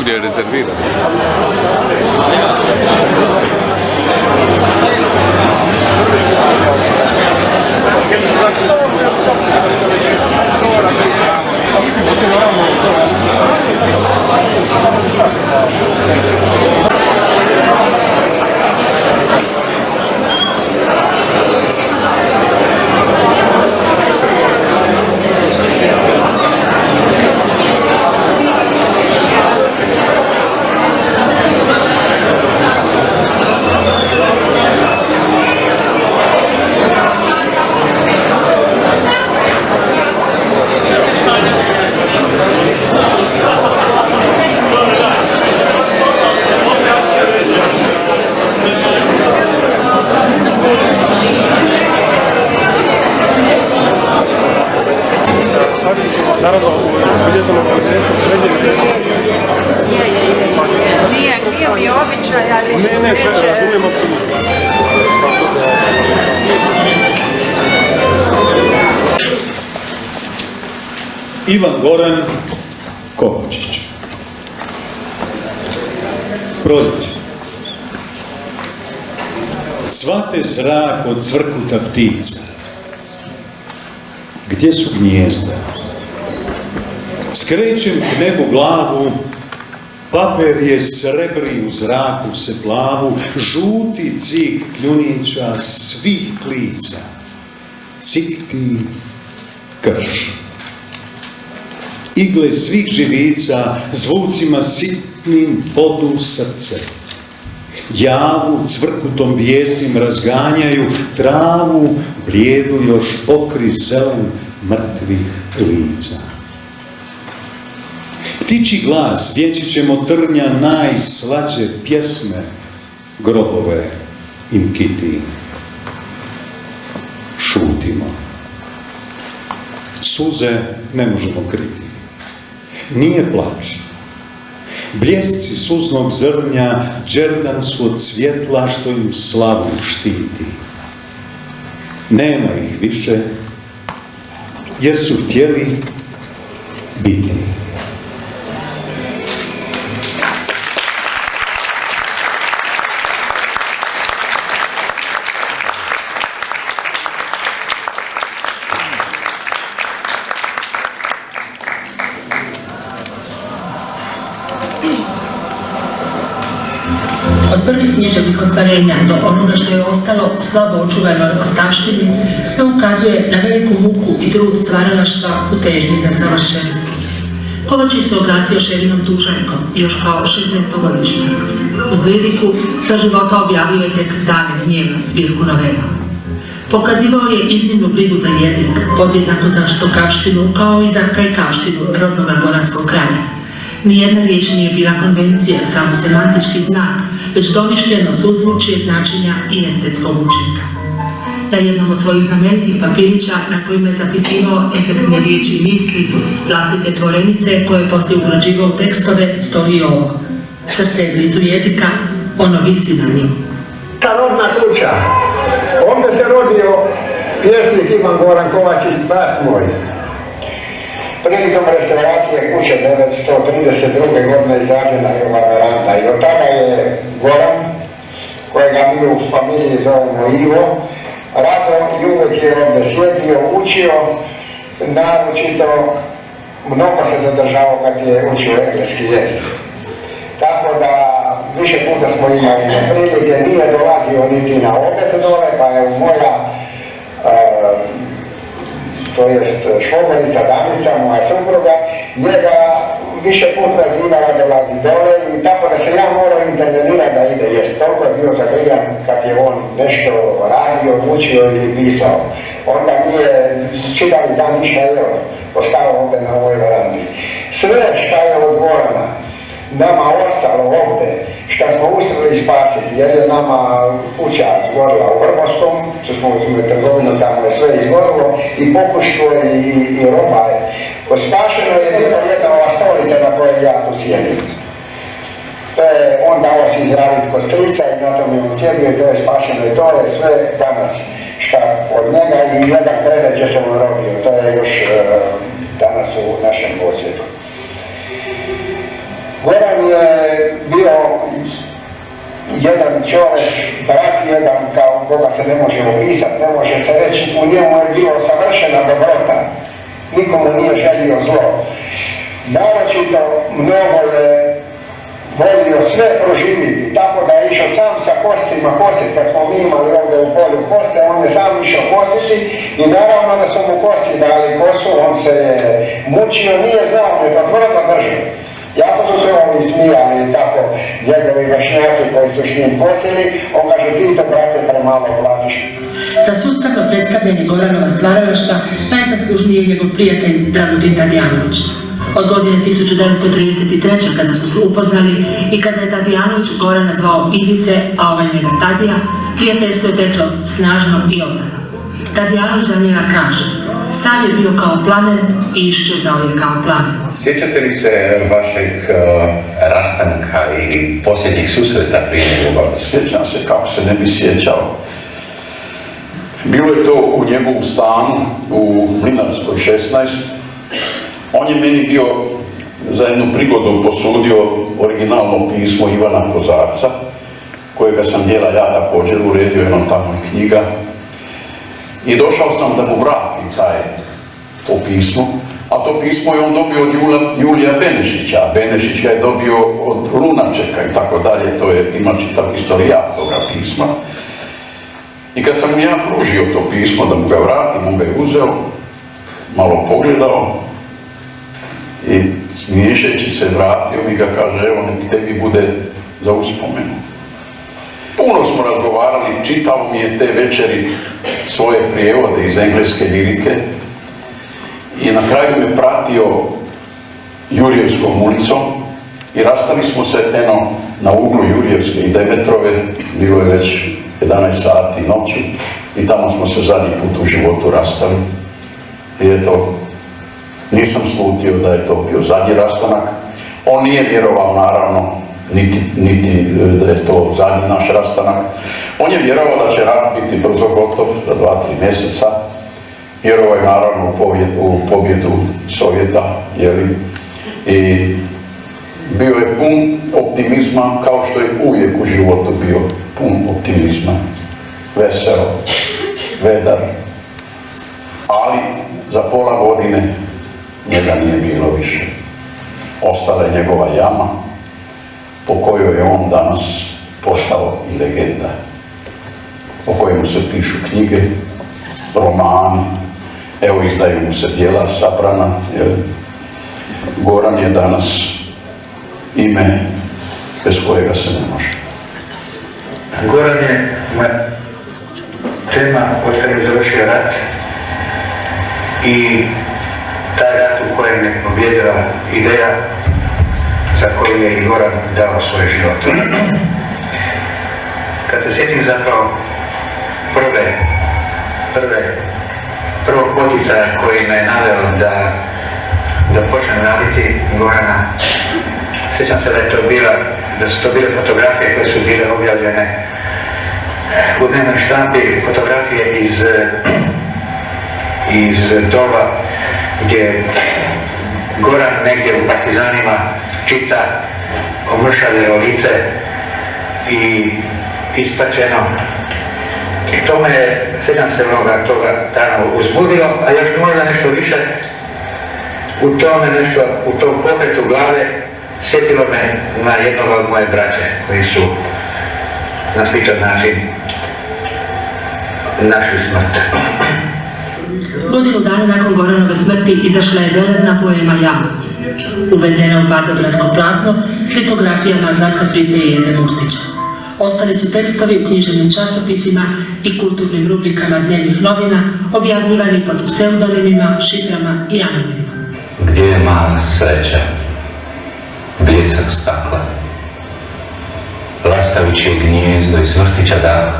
svugdje je rezervirano. Naravno, bilježeno povjerenstvo srednje. Nije mi običaj, ali Ne, sve razumijem apsolutno. Ivan Goran Kovačić. Prozdrav. Cvate zrak od cvrkuta ptica. Gdje su gnjezda? Skrećem k nebu glavu, paper je srebri u zraku se plavu, žuti cik kljunića svih klica, cikti krš. Igle svih živica zvucima sitnim podu srce. Javu cvrkutom bijesim razganjaju, travu blijedu još pokri zelen mrtvih lica. Ptiči glas vječit trnja najslađe pjesme, grobove im kiti. Šutimo. Suze ne možemo kriti. Nije plač. Bljesci suznog zrnja džerdan su od svjetla što im slavu štiti. Nema ih više, jer su htjeli biti. Od prvih književnih ostvarenja do onoga što je ostalo slabo očuvanoj ostavštini, sve ukazuje na veliku muku i trud stvaralaštva u težnji za savršenstvo. Kovačić se oglasio Ševinom Tušanjkom još kao 16-godišnjak. Uz liriku za života objavio je tek Dane gnjeva, zbirku novela. Pokazivao je iznimnu brigu za jezik, podjednako za štokavštinu kao i za kajkavštinu rodnoga goranskog kraja. Nijedna riječ nije bila konvencija, samo semantički znak, već domišljeno suzvučje značenja i estetskog učinka. Na jednom od svojih znamenitih papirića na kojima je zapisivao efektne riječi i misli, vlastite tvorenice koje je poslije ugrađivao u tekstove, stoji ovo. Srce je blizu jezika, ono visi na njim. Ta rodna kuća, ovdje se rodio pjesnik Ivan Goran Kovačić, brat moj. Prilikom restauracije kuće 1932. godine izađena je ova veranda i od tada je Goran, kojega mi u familiji zovemo Ivo, rado i uvijek je ovdje sjedio, učio, naročito mnogo se zadržavao kad je učio engleski jezik. Tako da više puta smo imali prilike, nije dolazio niti na obed dole, pa je moja to jest švogorica Danica, moja supruga, njega više puta zimala dolazi dole i tako da se ja morao intervenirati da ide jest. Toliko je bio zagrijan kad je on nešto radio, učio ili pisao. Onda nije čitavi dan ništa jeo, ostao ovdje na ovoj verandi. Sve šta je od Gorana nama ostalo ovdje, šta smo uspjeli spasiti, jer je nama kuća zgorila u Vrbostom, što smo uzeli trgovinu, tamo je sve izgorilo, i pokuštvo i roba je. Spašeno je bila jedna ova stolica na kojoj ja tu sjedim. To je on dao si izraditi kostrica i na tom je on sjedio i to je spašeno i to je sve danas šta od njega i jedan predmet je se on robio. To je još danas u našem posjedu. Goran je bio jedan čovjek, brat jedan kao koga se ne može opisati, ne može se reći, u njemu je bilo savršena dobrota. Nikomu nije želio zlo. Naročito mnogo je volio sve proživiti, tako da je išao sam sa koscima kositi, kad smo mi imali ovdje u polju kose, on je sam išao kositi i naravno da su mu kosti dali kosu, on se je mučio, nije znao, ne to tvrdo držao. Jako su se ovi smijali i tako, njegovi vršnjaci koji su s njim kosili, on kaže ti to brate premalo platiš. Za sustavno predstavljanje Goranova stvaralaštva najzaslužniji je njegov prijatelj Dragutin Tadijanović. Od godine 1933. kada su se upoznali i kada je Tadijanović Gorana zvao Ivice, a ovaj njega Tadija, prijateljstvo je teklo snažno i odano. Tadijanović za njega kaže: sav je bio kao plamen i iščezao je kao plamen. Sjećate li se vašeg rastanka i posljednjih susreta prije njegova? Sjećam se, kako se ne bi sjećao. Bilo je to u njegovom stanu u Mlinarskoj 16. On je meni bio za jednu prigodu posudio originalno pismo Ivana Kozarca, kojega sam dijela ja također uredio, jednom tamo i knjiga. I došao sam da mu vratim to pismo, a to pismo je on dobio od Julija Benešića, a Benešić ga je dobio od Lunačeka i tako dalje, to je, ima čitav historijat toga pisma. I kad sam mu ja pružio to pismo da mu ga vratim, on ga je uzeo, malo pogledao i smiješeći se vratio mi ga, kaže, evo nek tebi bude za uspomenu. Puno smo razgovarali, čitao mi je te večeri svoje prijevode iz engleske lirike i na kraju me pratio Jurjevskom ulicom i rastali smo se na uglu Jurjevske i Demetrove, bilo je već 11 sati noću i tamo smo se zadnji put u životu rastali. I eto, nisam slutio da je to bio zadnji rastanak. On nije vjerovao naravno niti da je to zadnji naš rastanak. On je vjerovao da će rat biti brzo gotov, za 2-3 mjeseca. Vjerovao je naravno u pobjedu Sovjeta, jeli? I bio je pun optimizma, kao što je uvijek u životu bio pun optimizma. Veseo, vedar. Ali za pola godine njega nije bilo više. Ostala je njegova jama, po kojoj je on danas postao i legenda, o kojemu se pišu knjige, romani, evo izdaju mu se djela sabrana, jer Goran je danas ime bez kojega se ne može. Goran je moja tema od kada je završio rat i taj rat u kojem je pobjedila ideja za koju je i Goran dao svoj život. Kad se sjetim zapravo prvog poticaja koji me je naveo da počnem raditi Gorana, sjećam se da su to bile fotografije koje su bile objavljene u dnevnoj štampi, fotografije iz doba gdje Goran negdje u Partizanima čita omršavljeno lice i ispačeno. I to me je, sjećam se toga dana uzbudilo, a još možda nešto više u tom pokretu glave sjetilo me na jednog od moje braće koji su na sličan način našli smrt. Godinu dana nakon Goranove smrti izašla je velebna poema Jabuke, uvezena u padobransko platno s litografijama Zlatka Price i Ede Murtića. Ostali su tekstovi u književnim časopisima i kulturnim rubrikama dnevnih novina, objavljivani pod pseudonimima, šiframa i anonimima. Gdje je mala sreća? Bljesak stakla. Lastavićje gnijezdo iz vrtića daha.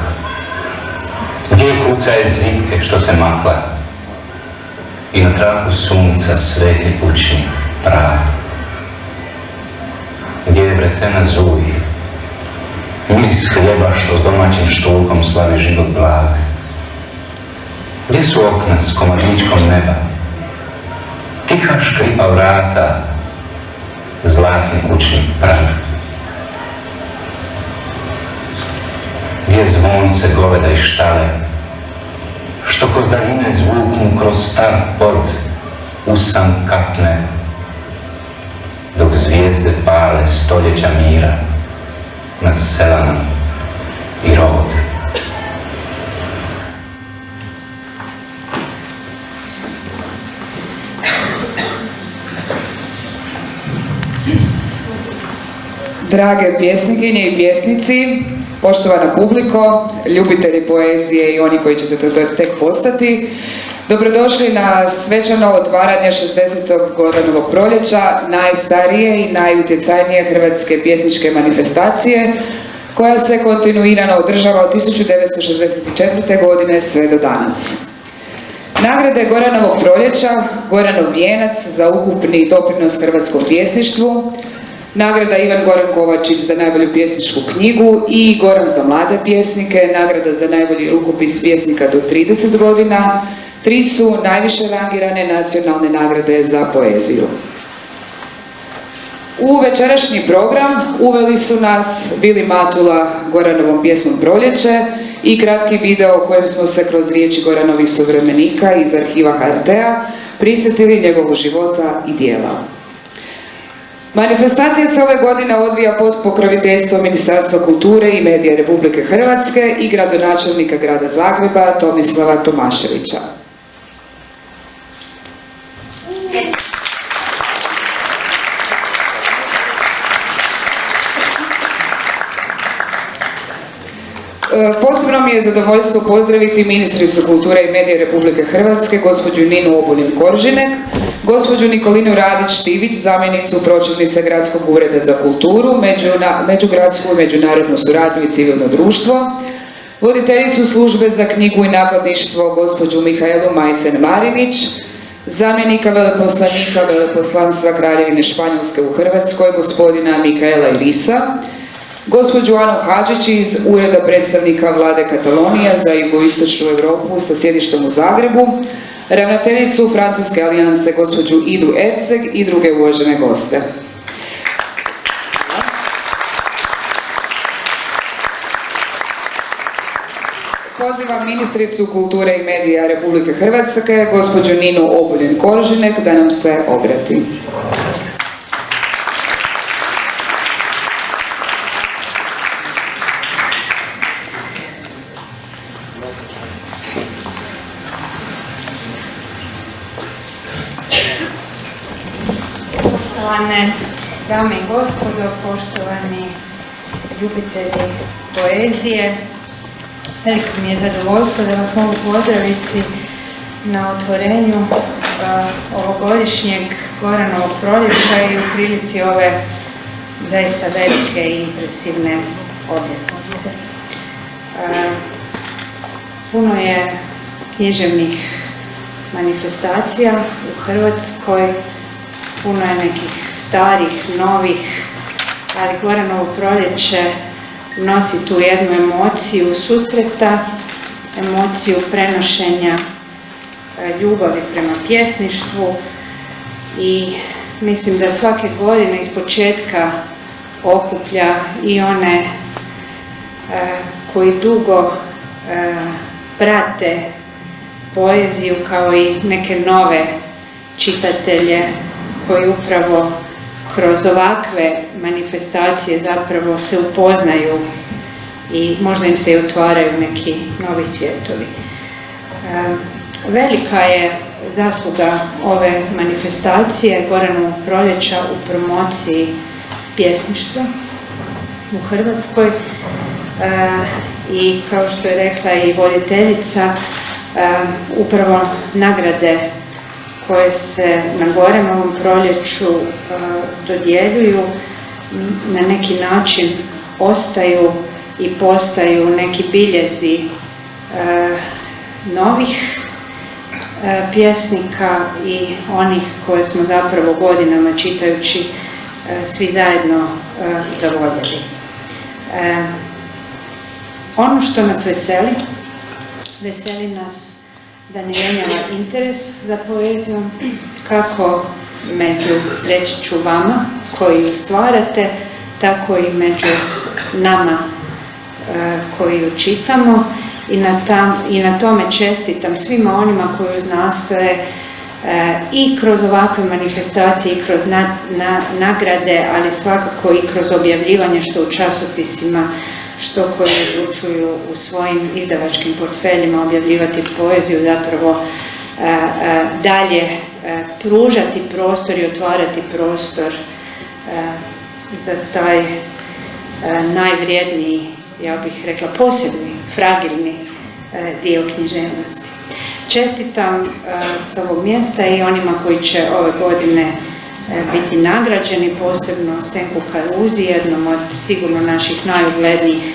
Gdje kucaje zipke što se makla? I na traku sunca sveti pučni prav. Gdje je vretena zuj? Miris hljeba što s domaćim štulkom slavi život blag. Gdje su okna s komadičkom neba? Tiha škripa vrata, zla zlatni kućni prag. Gdje zvonce goveda i štale, što kroz daljine zvuknu kroz star port, usan kapne, dok zvijezde pale stoljeća mira nad Selanom i Rovod. Drage pjesnikinje i pjesnici, poštovana publiko, ljubitelji poezije i oni koji ćete to tek postati, dobrodošli na svečano otvaranje 60. Goranovog proljeća, najstarije i najutjecajnije hrvatske pjesničke manifestacije, koja se kontinuirano održava od 1964. godine sve do danas. Nagrade Goranovog proljeća, Goranov vijenac za ukupni doprinos hrvatskom pjesništvu, nagrada Ivan Goran Kovačić za najbolju pjesničku knjigu i Goran za mlade pjesnike, nagrada za najbolji rukopis pjesnika do 30 godina, 3 su najviše rangirane nacionalne nagrade za poeziju. U večerašnji program uveli su nas Vili Matula Goranovom pjesmom Proljeće i kratki video u kojem smo se kroz riječi Goranovih suvremenika iz arhiva HRT-a prisjetili njegovog života i djela. Manifestacija se ove godine odvija pod pokroviteljstvom Ministarstva kulture i medija Republike Hrvatske i gradonačelnika grada Zagreba Tomislava Tomaševića. Posebno mi je zadovoljstvo pozdraviti ministricu kulture i medija Republike Hrvatske, gospođu Ninu Obuljen-Koržinek, gospođu Nikolinu Radić-Štivić, zamjenicu pročelnice Gradskog ureda za kulturu, međugradsku i međunarodnu suradnju i civilno društvo, voditeljicu službe za knjigu i nakladništvo, gospođu Mihaelu Majcen-Marinić, zamjenika veleposlanika Veleposlanstva Kraljevine Španjolske u Hrvatskoj, gospodina Mikaela Irisa, gospođu Anu Hadžić iz Ureda predstavnika Vlade Katalonija za jugoistočnu Europu sa sjedištem u Zagrebu, ravnateljicu Francuske alijanse gospođu Idu Erceg i druge uvažene goste. Pozivam ministricu kulture i medija Republike Hrvatske, gospođu Ninu Obuljen-Koržinek, da nam se obrati. Poštovane dame i gospodo, poštovani ljubitelji poezije, veliko mi je zadovoljstvo da vas mogu pozdraviti na otvorenju ovogodišnjeg Goranovog proljeća i u prilici ove zaista velike i impresivne obljetnice. Puno je književnih manifestacija u Hrvatskoj, puno je nekih starih, novih, ali Goranovo proljeće nosi tu jednu emociju susreta, emociju prenošenja ljubavi prema pjesništvu i mislim da svake godine iz početka okuplja i one koji dugo prate poeziju kao i neke nove čitatelje koji upravo kroz ovakve manifestacije zapravo se upoznaju i možda im se i otvaraju neki novi svijetovi. Velika je zasluga ove manifestacije Goranovog proljeća u promociji pjesništva u Hrvatskoj i kao što je rekla i voditeljica, upravo nagrade koje se na Goranovom proljeću dodjeljuju na neki način ostaju i postaju neki biljezi novih pjesnika i onih koje smo zapravo godinama čitajući svi zajedno zavoljeli. Ono što nas veseli nas da ne jenjava interes za poezijom, kako među, reći ću vama, koji ju stvarate, tako i među nama koji ju čitamo i na tome čestitam svima onima koji ju nastoje i kroz ovakve manifestacije i kroz nagrade, ali svakako i kroz objavljivanje što u časopisima, što koji odlučuju u svojim izdavačkim portfeljima objavljivati poeziju, zapravo dalje pružati prostor i otvarati prostor za taj najvrijedniji, ja bih rekla posebni, fragilni dio književnosti. Čestitam s ovog mjesta i onima koji će ove godine biti nagrađeni, posebno Senku Karuzi, jednom od sigurno naših najuglednijih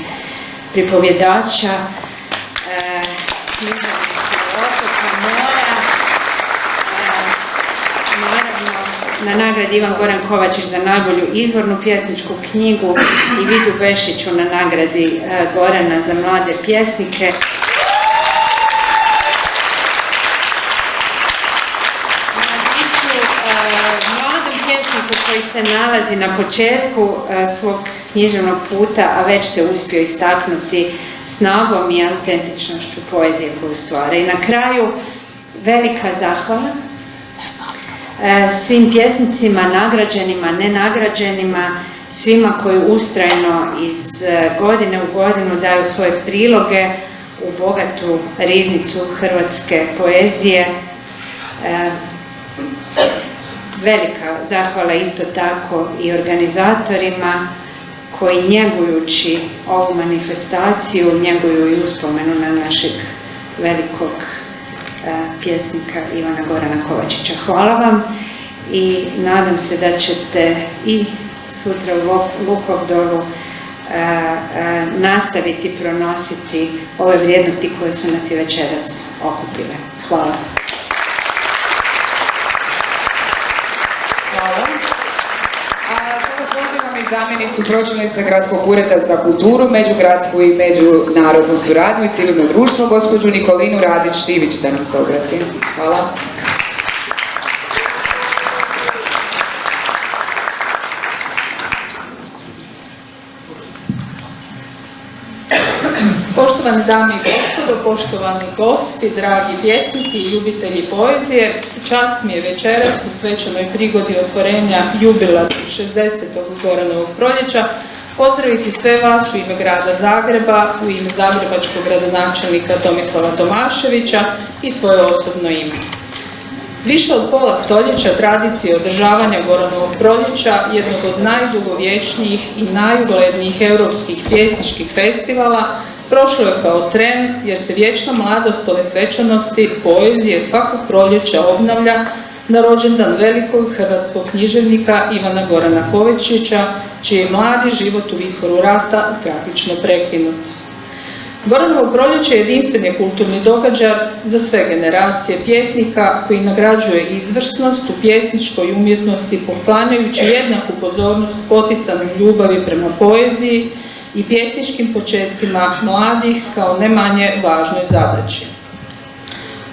pripovjedača na nagradi Ivan Goran Kovačić za najbolju izvornu pjesničku knjigu i Vidu Bešiću na nagradi Gorana za mlade pjesnike. Mladom pjesniku koji se nalazi na početku svog književnog puta, a već se uspio istaknuti snagom i autentičnošću poezije koju stvara. I na kraju velika zahvala svim pjesnicima, nagrađenima, nenagrađenima, svima koji ustrajno iz godine u godinu daju svoje priloge u bogatu riznicu hrvatske poezije. Velika zahvala isto tako i organizatorima koji njegujući ovu manifestaciju, njeguju i uspomenu na našeg velikog pjesnika Ivana Gorana Kovačića. Hvala vam i nadam se da ćete i sutra u Vukovdoru nastaviti pronositi ove vrijednosti koje su nas i večeras okupile. Hvala. Hvala. A sada pozivam i zamjenicu pročelnice Gradskog ureda za kulturu, međugradsku i međunarodnu suradnju i civilno društvo, gospođu Nikolinu Radić-Štivić, da nam se obrati. Hvala. Poštovane dame i gospodo, poštovani gosti, dragi pjesnici i ljubitelji poezije, čast mi je večeras u svečanoj prigodi otvorenja jubilarnog 60. Goranovog proljeća pozdraviti sve vas u ime grada Zagreba, u ime zagrebačkog gradonačelnika Tomislava Tomaševića i svoje osobno ime. Više od pola stoljeća tradicije održavanja Goranovog proljeća, jednog od najdugovječnijih i najuglednijih europskih pjesničkih festivala, prošlo je kao tren jer se vječna mladost ove svečanosti poezije svakog proljeća obnavlja na rođendan velikog hrvatskog književnika Ivana Gorana Kovačića, čiji je mladi život u vihoru rata tragično prekinut. Goranovo proljeće jedinstven je kulturni događaj za sve generacije pjesnika koji nagrađuje izvrsnost u pjesničkoj umjetnosti poklanjajući jednaku pozornost poticanoj ljubavi prema poeziji i pjesničkim počecima mladih kao ne manje važnoj zadaći.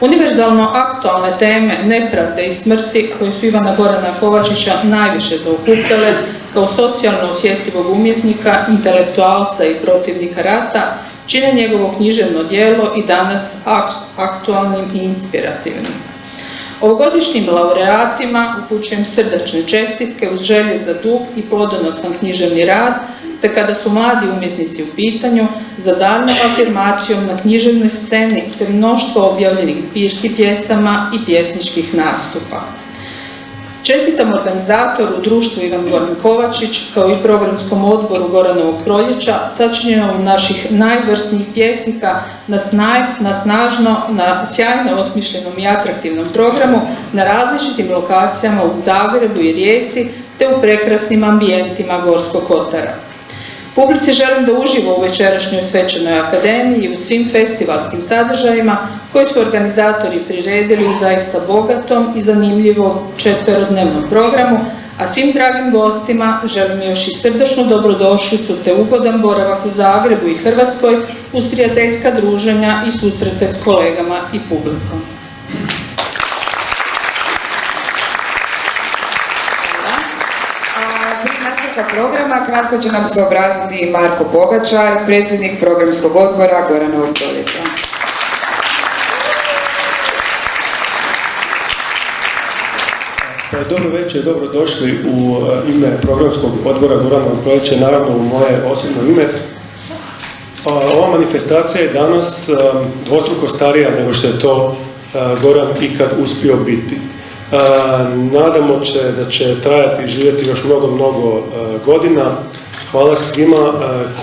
Univerzalno aktualne teme nepravde i smrti koje su Ivana Gorana Kovačića najviše zaokupile kao socijalno osjetljivog umjetnika, intelektualca i protivnika rata čine njegovo književno djelo i danas aktualnim i inspirativnim. Ovogodišnjim laureatima upućujem srdačne čestitke uz želje za dug i plodonosan književni rad, te kada su mladi umjetnici u pitanju, za daljnjom afirmacijom na književnoj sceni te mnoštvo objavljenih zbirki pjesama i pjesničkih nastupa. Čestitam organizatoru društvu Ivan Goran Kovačić kao i programskom odboru Goranovog proljeća sačinjenom naših najvrsnijih pjesnika na snažno, na sjajno osmišljenom i atraktivnom programu na različitim lokacijama u Zagrebu i Rijeci te u prekrasnim ambijentima Gorskog kotara. Publici želim da uživa u večerašnjoj svečanoj akademiji i u svim festivalskim sadržajima koji su organizatori priredili u zaista bogatom i zanimljivom 4-dnevnom programu, a svim dragim gostima želim još i srdačnu dobrodošlicu te ugodan boravak u Zagrebu i Hrvatskoj uz prijateljska druženja i susrete s kolegama i publikom. nastavka programa kratko će nam se obratiti Marko Pogačar, predsjednik programskog odbora Goranovog proljeća. Dobro večer, dobro došli u ime programskog odbora Goranovog proljeća, naravno u moje osobno ime. Ova manifestacija je danas dvostruko starija nego što je to Goran ikad uspio biti. Nadamo se da će trajati i živjeti još mnogo godina. Hvala svima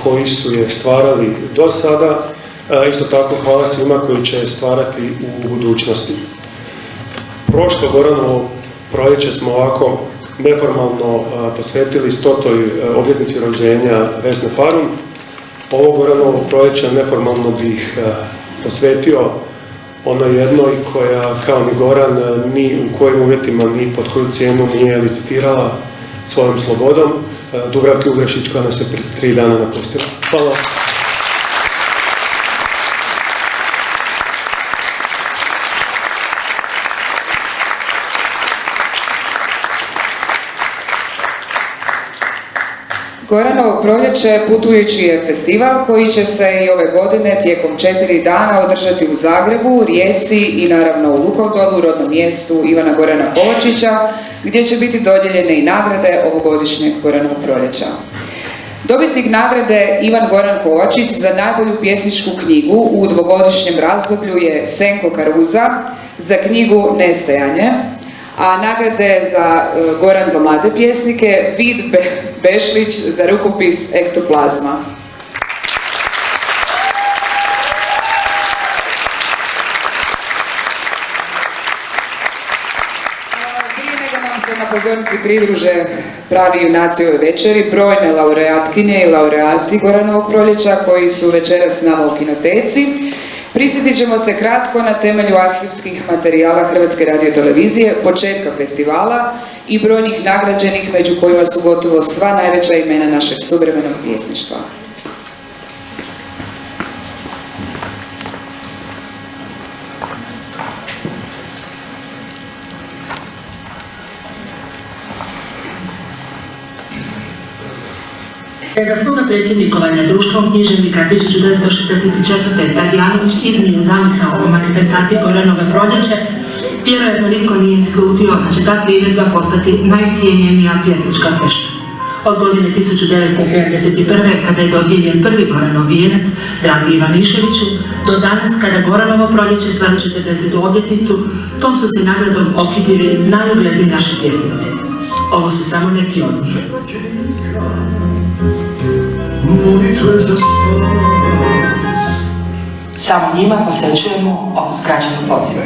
koji su je stvarali do sada. Isto tako hvala svima koji će stvarati u budućnosti. Prošlo Goranovo proljeće smo ovako neformalno posvetili 100. obljetnici rođenja Vesne Farun. Ovo Goranovo proljeće neformalno bih posvetio onoj jednoj koja kao ni Goran ni u kojim uvjetima ni pod koju cijenu nije licitirala svojom slobodom, Dubravki Ugrešić koja nas je prije 3 dana napustila. Hvala. Goranovo proljeće putujući je festival koji će se i ove godine tijekom 4 dana održati u Zagrebu, Rijeci i naravno u Lukavdolu, rodnom mjestu Ivana Gorana Kovačića, gdje će biti dodijeljene i nagrade ovogodišnjeg Goranovog proljeća. Dobitnik nagrade Ivan Goran Kovačić za najbolju pjesničku knjigu u dvogodišnjem razdoblju je Senko Karuza za knjigu Nestajanje, a nagrade za Goran za mlade pjesnike Vid Bešlić za rukopis Ektoplazma. Prije nego nam se na pozornici pridruže pravi junaci ove večeri, brojne laureatkinje i laureati Goranovog proljeća koji su večeras s nama u kinoteci, prisjetit ćemo se kratko na temelju arhivskih materijala Hrvatske radiotelevizije, početka festivala i brojnih nagrađenih, među kojima su gotovo sva najveća imena našeg suvremenog pjesništva. Za svoga predsjednikovanja društvom književnika 1964. Tadijanović iznio zamisao o manifestaciji Goranove proljeće, vjerojatno nitko nije ni slutio da će ta priredba postati najcijenjenija pjesnička fešta. Od godine 1971. kada je dodijeljen prvi Goranov vijenac Dragi Ivaniševiću, do danas kada Goranovo proljeće slavi 40. obljetnicu, tom su se nagradom okitili najugledniji naši pjesnici. Ovo su samo neki od njih. Samo njima posvećujemo ovu skraćenu pozivu.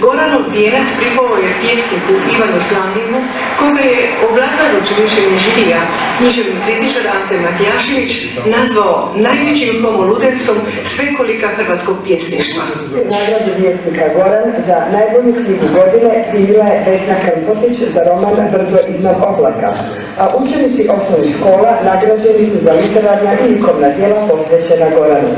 Goranov vijenac pripao je pjesniku Ivanu Slamlinu, koga je obrazlažući mišljenje žirija književni kritičar Ante Matijašević nazvao najvećim homoludencom svekolika hrvatskog pjesništva. Nagradu vjesnika Goran za najbolju knjigu godine bila je Vesna Krmpotić za roman Brdo iznad oblaka, a učenici osnovnih škola nagrađeni su za literarna i likovna djela posvećena Goranu.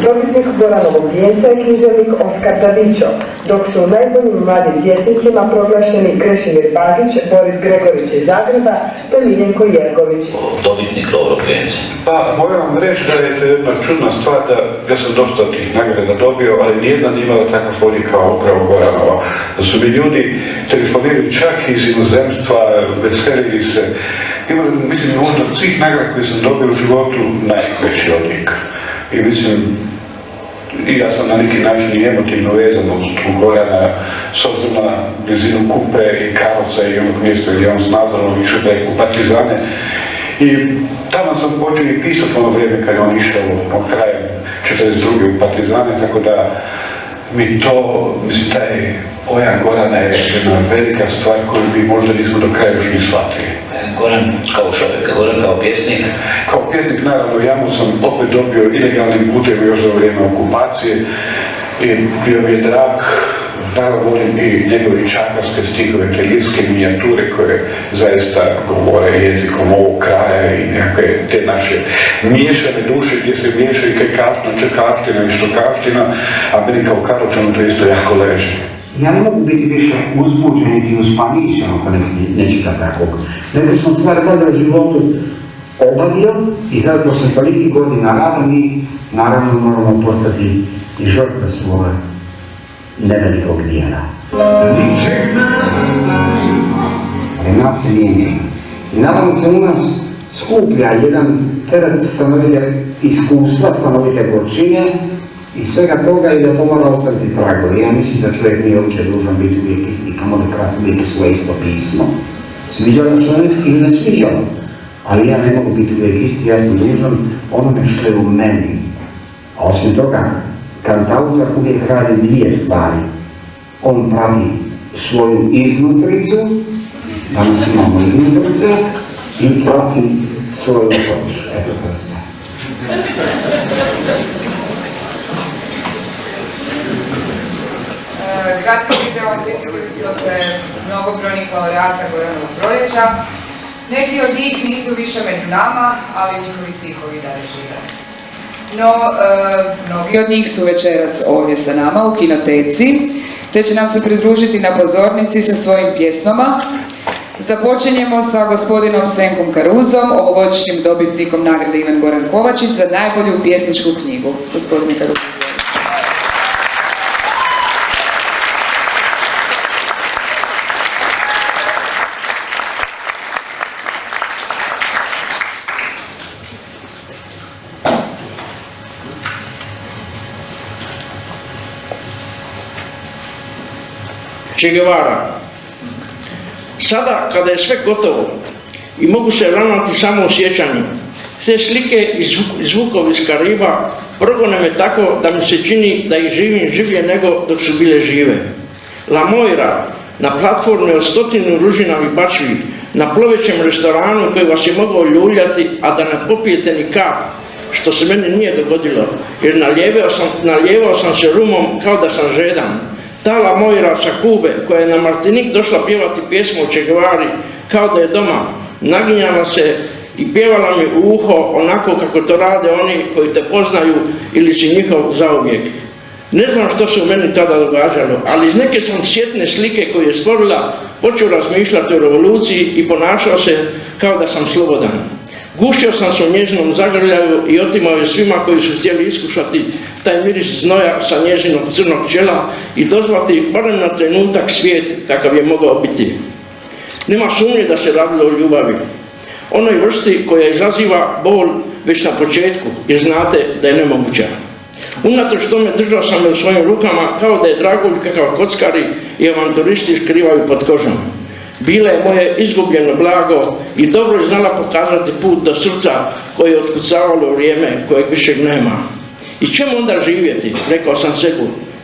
Dobitnik Goranovog vijeća je književnik Oskar Tadićo, dok su najboljim mladim pjesnicima proglašeni Krešimir Bagić, Boris Gregorić iz Zagreba te Miljenko Jergović. Dobitnik Lovro Vijeća. Pa moram vam reći da je to jedna čudna stvar da ja sam dosta tih nagrada dobio, ali nijedna nije imala takav folij kao upravo Goranova. Da su mi ljudi telefonirali čak iz inozemstva, veselili se. Imali, mislim, možda svih nagrada koje sam dobio u životu najveći od njih. I mislim, i ja sam na neki način i emotivno vezan uz Gorana, s obzirom na blizinu Kupe i Karlovca i onog mjesta gdje on s Nazarom išao preko Partizane. I tamo sam počeo i pisati ono vrijeme kad je on išao krajem 1942. u Partizane, tako da mi to, mislim, taj pojam Gorana je jedna velika stvar koju mi možda nismo do kraja još ni shvatili. Goran kao čovjek, Goran kao pjesnik? Kao pjesnik, naravno, jamu sam opet dobio ilegalnim putem još za vrijeme okupacije i bio mi je drag naravno volim i njegove čakarske stihove, te lirske minijature koje zaista govore jezikom ovog kraja i nekakve te naše miješane duše gdje se miješaju kajkavština, čekavština i štokaština, a meni kao Karlovčanu to isto jako leži. Ja ne mogu biti više uzbuđen niti uspaničan oko nečega takvog. Nego sam stvar kada u životu obavio i zato sam toliki godina rada mi naravno moramo postati i žrtve svoga nevelikog dijela. Ali nas se mijenjaju. I naravno se u nas skuplja jedan teret stanovite iskustva, stanovite gorčine i svega toga i da to mora ostaviti tragovi. Ja mislim da čovjek nije uopće dužan biti uvijek isti, kamo da prati uvijek svoje isto pismo. Sviđalo se ili ne sviđalo, ali ja ne mogu biti uvijek isti, ja sam dužan onome što je u meni. A osim toga, kantautor uvijek radi dvije stvari. On prati svoju iznutricu, danas imamo iznutrice, i prati svoju opozicu. Eto to je sve. Kratko video, prisjetili smo se mnogobrojnih laureata Goranovog proljeća. Neki od njih nisu više među nama, ali njihovi stihovi dalje žive. No, mnogi od njih su večeras ovdje sa nama u Kinoteci, te će nam se pridružiti na pozornici sa svojim pjesmama. Započinjemo sa gospodinom Senkom Karuzom, ovogodišnjim dobitnikom nagrade Ivan Goran Kovačić za najbolju pjesničku knjigu. Gospodine Karuz. Che Guevara. Sada, kada je sve gotovo i mogu se ravnati samo u sjećanju, sve slike i zvukovi iz Kariba progone me tako da mi se čini da ih živim življe nego dok su bile žive. La Moira, na platformi od 100 ružina i bačvi, na plovećem restoranu koji vas je mogao ljuljati, a da ne popijete ni kap, što se meni nije dogodilo, jer naljevao sam se rumom kao da sam žedan. Ta La Moira sa Kube, koja je na Martinik došla pjevati pjesmu o Che Guevari, kao da je doma, naginjala se i pjevala mi u uho onako kako to rade oni koji te poznaju ili si njihov zauvijek. Ne znam što se u meni tada događalo, ali iz neke sam sjetne slike koju je stvorila počeo razmišljati o revoluciji i ponašao se kao da sam slobodan. Gušio sam se u njezinom zagrljaju i otimao je svima koji su htjeli iskušati taj miris znoja sa njezinog crnog čela i dozvati barem na trenutak svijet kakav je mogao biti. Nema sumnje da se radilo o ljubavi. Onoj vrsti koja izaziva bol već na početku, jer znate da je nemoguća. Unatoč tome držao sam je u svojim rukama kao da je dragulj kakav kockari i avanturisti skrivaju pod kožom. Bila je moje izgubljeno blago i dobro je znala pokazati put do srca koje je otkucavalo vrijeme kojeg više nema. I čemu onda živjeti, rekao sam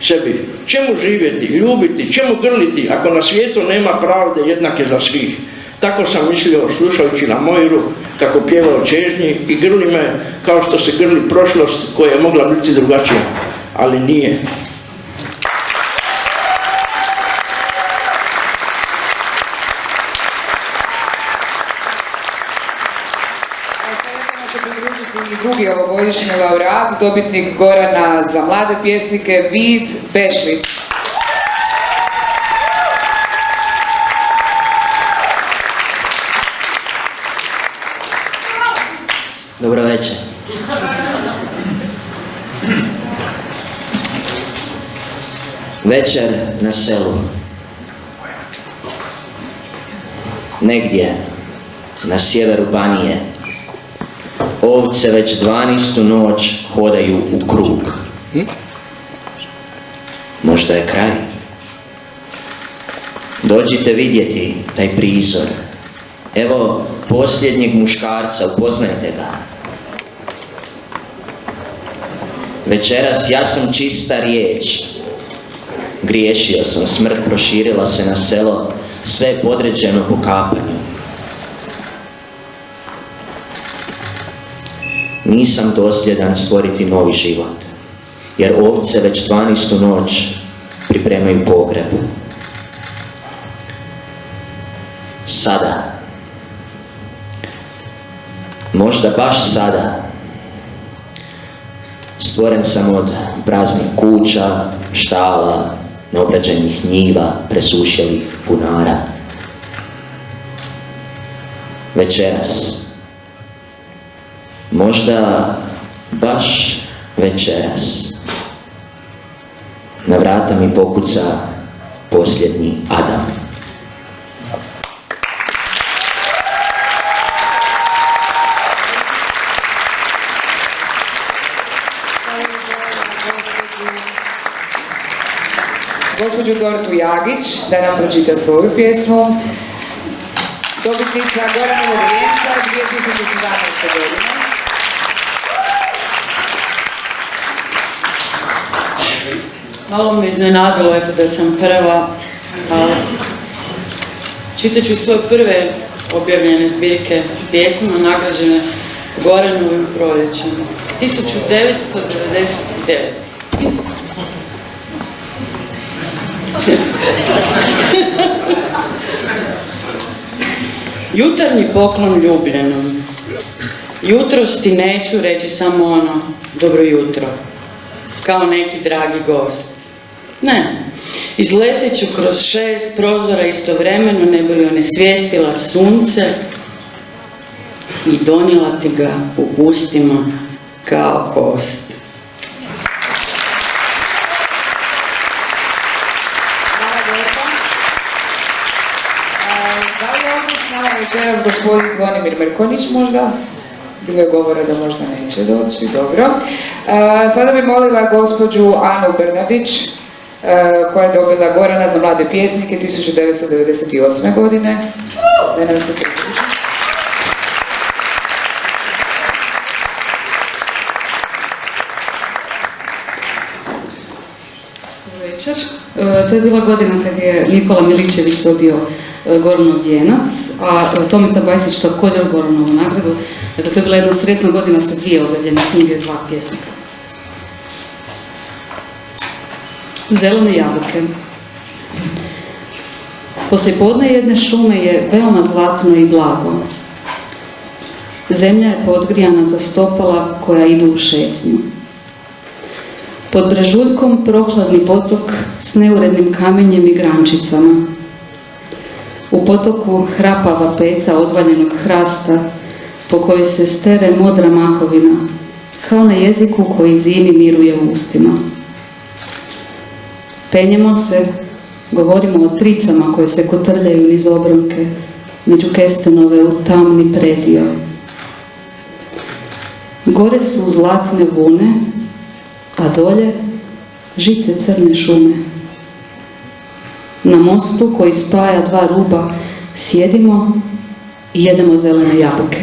sebi, čemu živjeti, ljubiti, čemu grliti ako na svijetu nema pravde jednake za svih. Tako sam mislio slušajući La Moiru kako pjeva o čežnji i grli me kao što se grli prošlost koja je mogla biti drugačija, ali nije. Drugi ovogodišnji laureat, dobitnik Gorana za mlade pjesnike, Vid Bešlić. Dobro večer. Večer na selu. Negdje na sjeveru Banije ovce već 12. noć hodaju u krug. Možda je kraj. Dođite vidjeti taj prizor. Evo posljednjeg muškarca, upoznajte ga. Večeras ja sam čista riječ. Griješio sam, smrt proširila se na selo, sve je podređeno pokapanju. Nisam dosljedan stvoriti novi život, jer ovce već 12. noć pripremaju pogreb. Sada, možda baš sada, stvoren sam od praznih kuća, štala, neobrađenih njiva, presušelih bunara. Večeras, možda baš večeras, na vrata mi pokuca posljednji Adam. Gospođu Dortu Jagić da nam pročita svoju pjesmu. Dobitnica Goranovog vijenca 2017. godine. Malo me iznenadilo eto da sam prva, ali čitat ću svoje prve objavljene zbirke pjesama nagrađene Goranovim proljećem. 1999. Jutarnji poklon ljubljenom. Jutros ti neću reći samo ono, dobro jutro, kao neki dragi gost. Ne, izletit ću kroz 6 prozora istovremeno, ne bi li onesvijestila sunce i donijela ti ga u ustima kao kost. Da li je ovdje s nama večeras gospodin Zvonimir Mrkonjić možda? Bilo je govora da možda neće doći, dobro. Sada bi molila gospođu Anu Bernardić, koja je dobila Gorana za mlade pjesnike 1998. godine. Da nam se priključi. Večer. To je bila godina kad je Nikola Miličević dobio Goranov vijenac, a Tomica Bajsić također Goranovu nagradu. Dakle, to je bila jedna sretna godina sa 2 objavljene knjige i 2 pjesnika. Zelene jabuke. Poslijepodne jedne šume je veoma zlatno i blago. Zemlja je podgrijana za stopala koja idu u šetnju. Pod brežuljkom prohladni potok s neurednim kamenjem i grančicama. U potoku hrapava peta odvaljenog hrasta po kojoj se stere modra mahovina, kao na jeziku koji zimi miruje u ustima. Penjemo se, govorimo o tricama koje se kotrljaju niz obronke, među kestenove u tamni predio. Gore su zlatne vune, a dolje žice crne šume. Na mostu koji spaja 2 ruba sjedimo i jedemo zelene jabuke.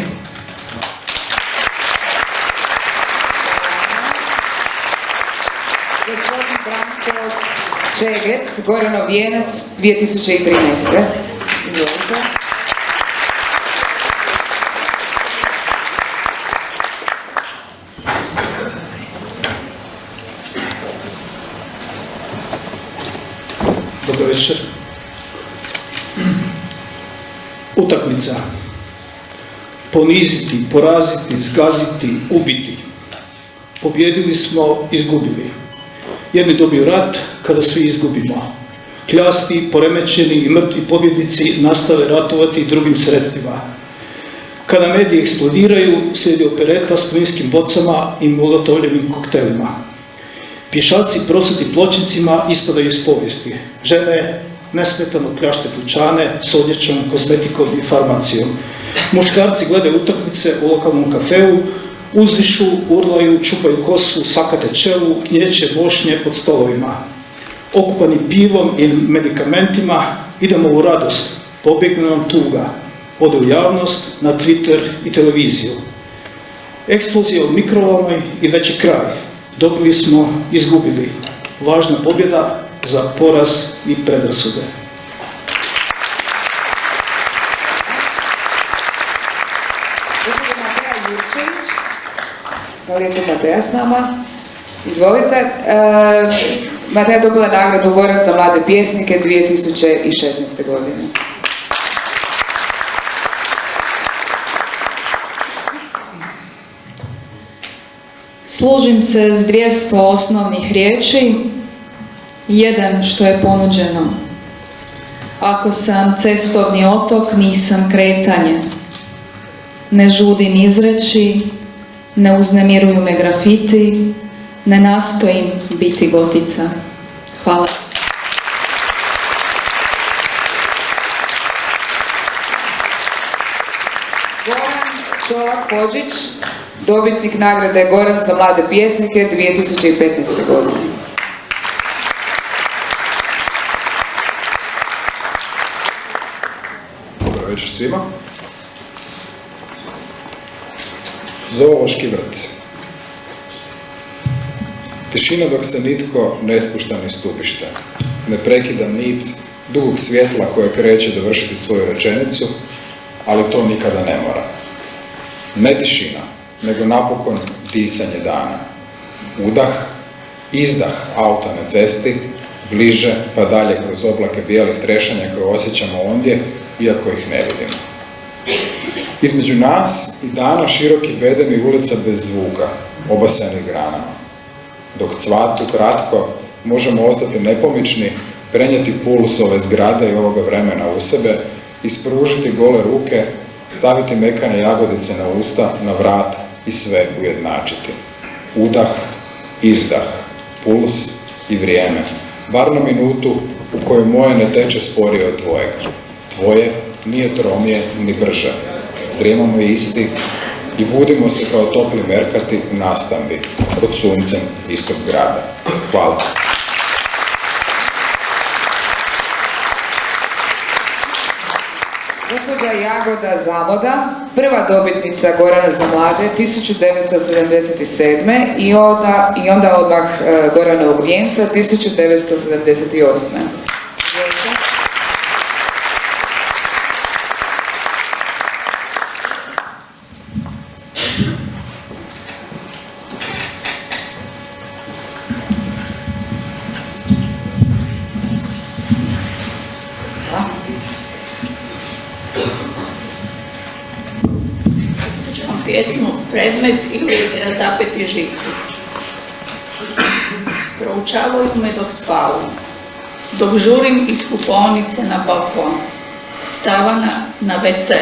Gospodin Branko Čegec, Goranov vijenac 2013. Izvolite. Dobro večer. Utakmica. Poniziti, poraziti, zgaziti, ubiti. Pobjedili smo, izgubili. Jedni dobiju rat kada svi izgubimo. Kljasti, poremećeni i mrtvi pobjednici nastave ratovati drugim sredstvima. Kada mediji eksplodiraju, slijedi opereta s plinskim bocama i molotovljenim koktelima. Pješaci prosvjetni pločnicima ispadaju iz povijesti. Žene nesmetano pljašte dućane s odjećom, kozmetikom i farmacijom. Muškarci gledaju utakmice u lokalnom kafeu, uzdišu, urlaju, čupaju kosu, sakate čelu, gnječe mošnje pod stolovima. Okupani pivom i medikamentima, idemo u radost, pobjegne nam tuga. Ode u javnost, na Twitter i televiziju. Eksplozija u mikrovalnoj i već je kraj. Dobili smo, izgubili. Važna pobjeda za poraz i predrasude. Da li je tu Mateja s nama? Izvolite. Mateja dobila nagradu Goran za mlade pjesnike 2016. godine. Služim se s 200 osnovnih riječi, jedan što je ponuđeno. Ako sam cestovni otok, nisam kretanje. Ne žudim izreći, ne uznemiruju me grafiti, ne nastojim biti gotica. Hvala. Goran Čolak-Hodžić, dobitnik nagrade Goran za mlade pjesnike 2015. godine. Dobro večer svima. Zoološki vrt. Tišina dok se nitko ne spušta ni stupište. Ne prekidam nit dugog svjetla koje kreće dovršiti svoju rečenicu, ali to nikada ne mora. Ne tišina, nego napokon disanje dana. Udah, izdah auta na cesti, bliže pa dalje kroz oblake bijelih trešanja koje osjećamo ondje, iako ih ne vidimo. Između nas i dana široki bedemi ulica bez zvuka, obasanih granama. Dok cvatu kratko, možemo ostati nepomični, prenijeti puls ove zgrade i ovoga vremena u sebe, ispružiti gole ruke, staviti mekane jagodice na usta, na vrat i sve ujednačiti. Udah, izdah, puls i vrijeme. Bar na minutu u kojoj moje ne teče sporije od tvojeg. Tvoje nije tromije ni brže. Drijemamo isti i budimo se kao topli merkati u nastambi pod suncem istog grada. Hvala. Gospođa Jagoda Zamoda, prva dobitnica Gorana za mlade 1977. i onda odmah Goranovog vijenca 1978. Pjesmu Predmet ili Razapeti žici. Proučavaju me dok spavam, dok žurim iz kupaonice na balkon, stavana na WC,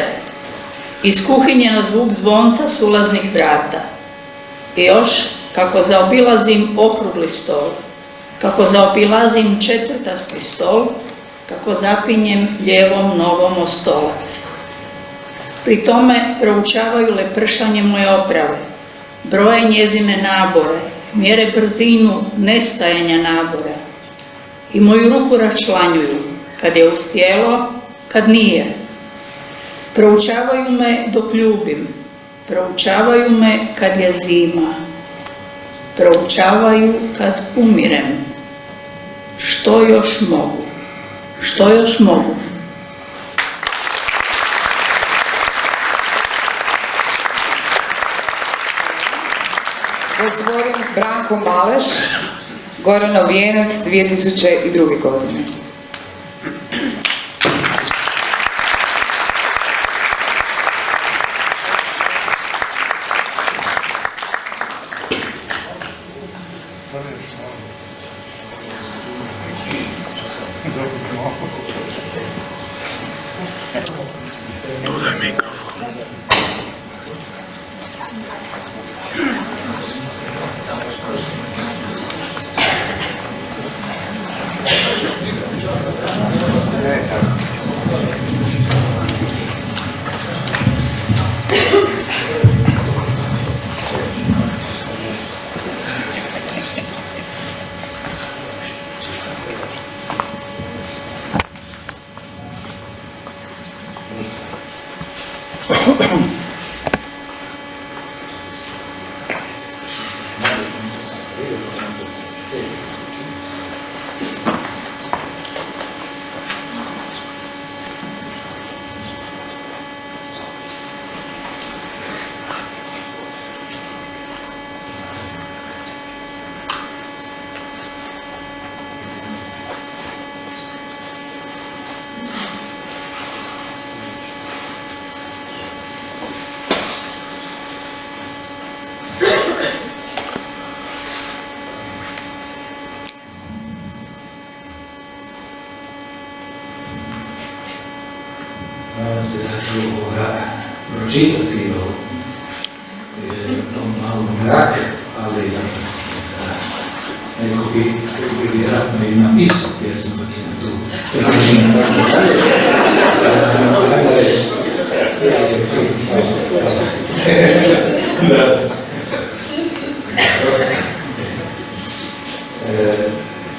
iz kuhinje na zvuk zvonca s ulaznih vrata. I još kako zaobilazim okrugli stol, kako zaobilazim četvrtasti stol, kako zapinjem lijevom nogom o stolac. Pri tome proučavaju lepršanje moje oprave, broje njezine nabore, mjere brzinu nestajanja nabora i moju ruku raščlanjuju, kad je uz tijelo, kad nije. Proučavaju me dok ljubim, proučavaju me kad je zima, proučavaju kad umirem. Što još mogu? Što još mogu? Gospodin Branko Maleš, Goranov vijenac 2002. godine. nadam se da ću pročitati malo mrak, ali neko bi vjerojatno i napisao pjesmu dok je tu.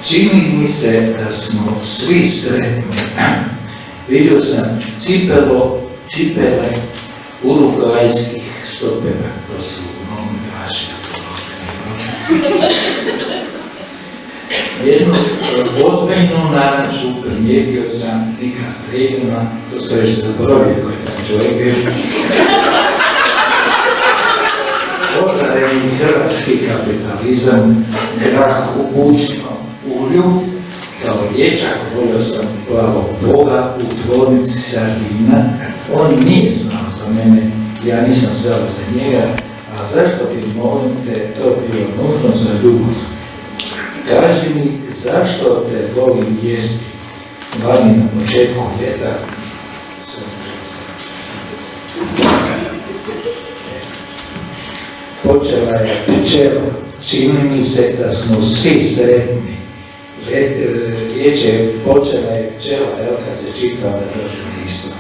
Čini mi se da smo svi sretni. Vidio sam cipele urugvajskih stopera, to su nogometaši. Jednu ozbiljnu naranču primijetio sam Nika Reagana, to se već zaboravio koji je taj čovjek bio. Ozareni hrvatski kapitalizam, grah u bučnom ulju, kao dječak volio sam plavog boga u tvornici sardina. On nije znao za mene, ja nisam znao za njega, a zašto bi, molim te, to bilo nužno za ljubav? Kaži mi, zašto te volim jesti? Vani na početku ljeta počela je pčela. Čini mi se da smo svi sretni. Riječ je počela je pčela, evo kad se čitao da dođe isto.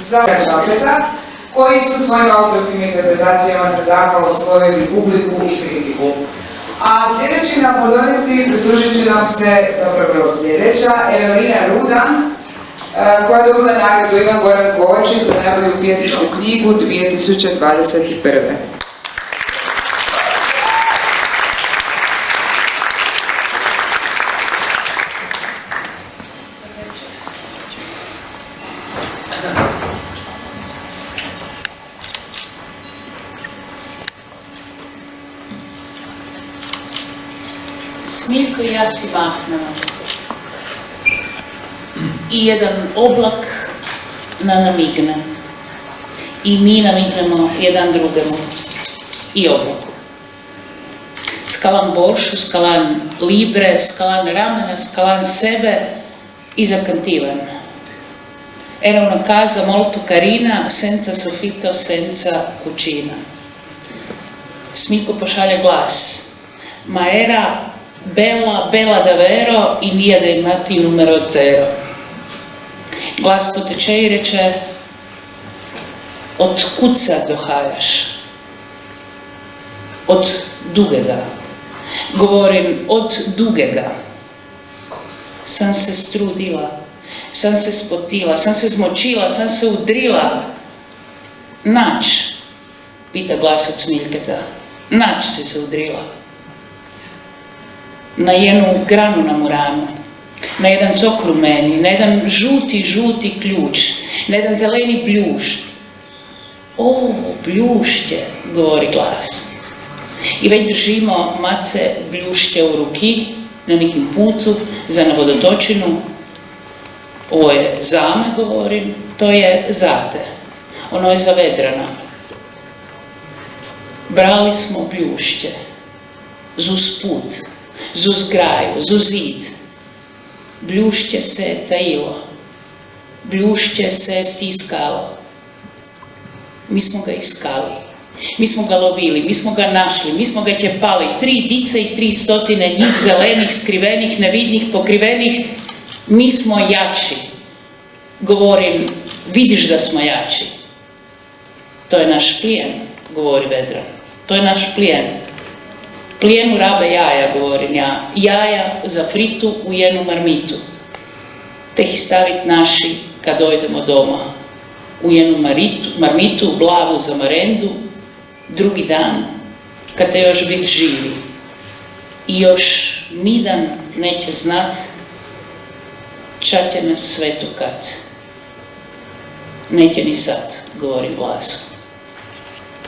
Zagora Šapeta, koji su svojim autorskim interpretacijama Zadaha osvojili publiku i kritiku. A sljedeći na pozornici pridružit će nam se zapravo sljedeća Evelina Rudan, koja je dobila nagradu Ivan Goran Kovačić za najbolju pjesničku knjigu 2021. Smiljko i ja si mahnemo i jedan oblak namigne i mi namignemo jedan drugemu i oblaku. Skalan boršu, skalan libre, skalan ramena, skalan sebe i zakantivan. Era una casa molto carina, senza soffitto, senza cucina. Smiljko pošalje glas. Ma era bella davvero in via dei Matti numero 0. Glas poteče i reče, od kuca dohajaš? Od dugega. Govorim, od dugega. Sam se strudila, sam se spotila, sam se zmočila, sam se udrila. Nač, pita glas od Smiljketa. Nač si se udrila. Na jednu granu na muranu, na jedan cok rumeni, na jedan žuti ključ, na jedan zeleni bljušt. O, bljušće, govori glas. I već držimo mace bljušće u ruki, na nekim putu, za na vodotočinu. Ovo je za me, govorim, to je za te. Ono je za Vedrana. Brali smo bljušće, zuz put, zuz graju, zuz zid. Bljušće se tajilo, bljušće se stiskalo. Mi smo ga iskali, mi smo ga lovili, mi smo ga našli, mi smo ga ćepali. 3 dice i 300 njih zelenih, skrivenih, nevidnih, pokrivenih. Mi smo jači. Govorim, vidiš da smo jači. To je naš plijen, govori Vedran. To je naš plijen. Plijenu rabe jaja, govorim ja. Jaja za fritu u jednu marmitu. Te ih stavit naši kad dojdemo doma. U jednu marmitu, blavu za marendu, drugi dan, kad te još bit živi. I još nidan neće znat čak će nas svetu kad. Neće ni sad, govori glasom.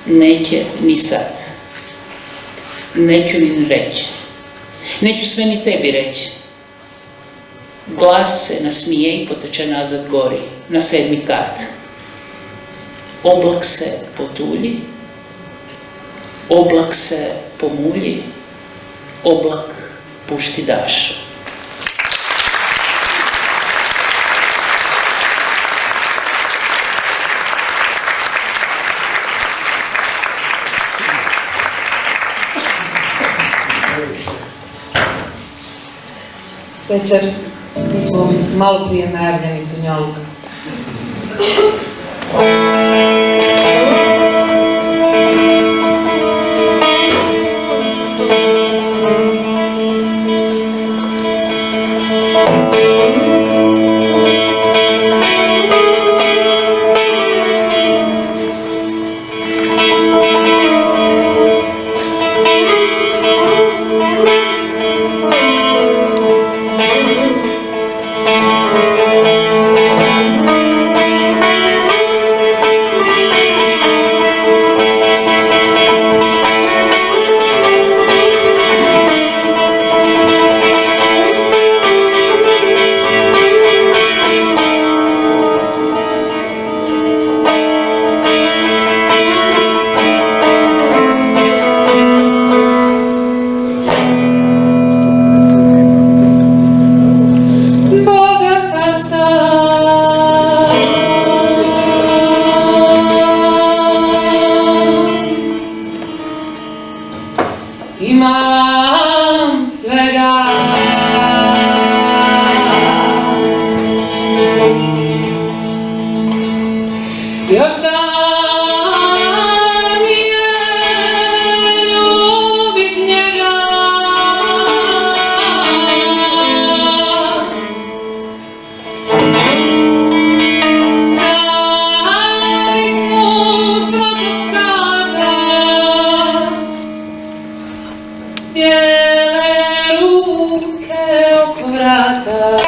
Neće ni sad. Neću ni reći. Neću sve ni tebi reći. Glas se nasmije i poteče nazad gori, na 7. kat. Oblak se potulji, oblak se pomulji, oblak pušti daš. Večer, mi smo malo prije najavljeni Dunjaluk. Imam svega, još da mi je ljubit njega, da viknu svakog sata bijele ruke oko vrata.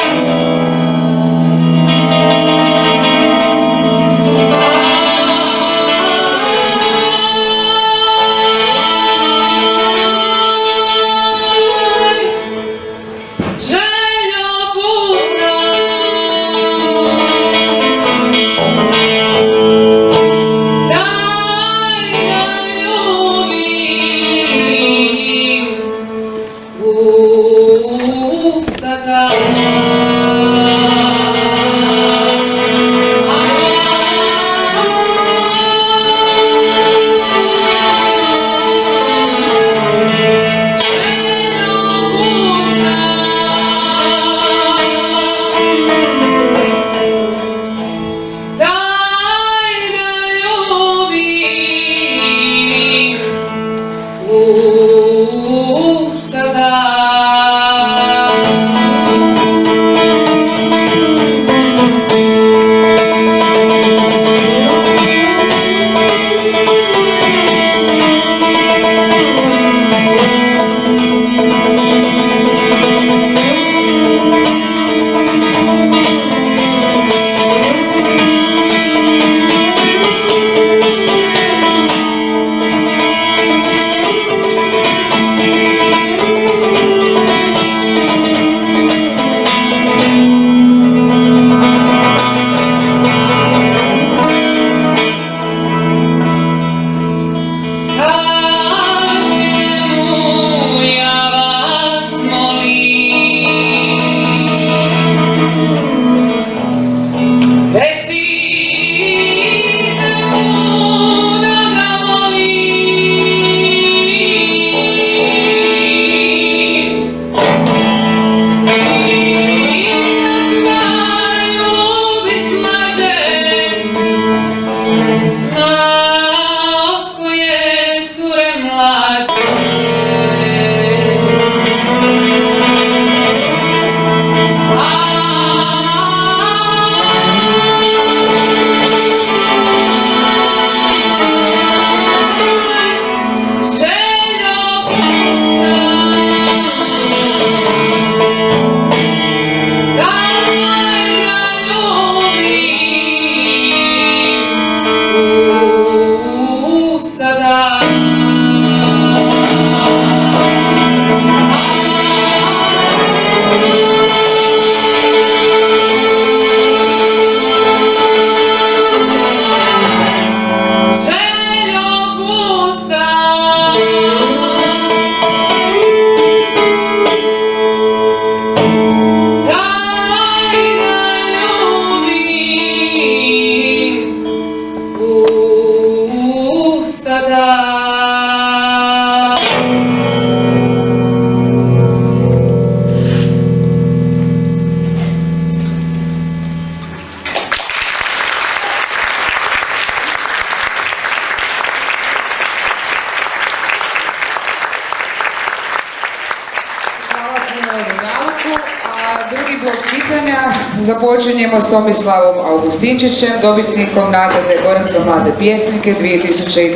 Započinjemo s Tomislavom Augustinčićem, dobitnikom nagrade Goran za mlade pjesnike 2020.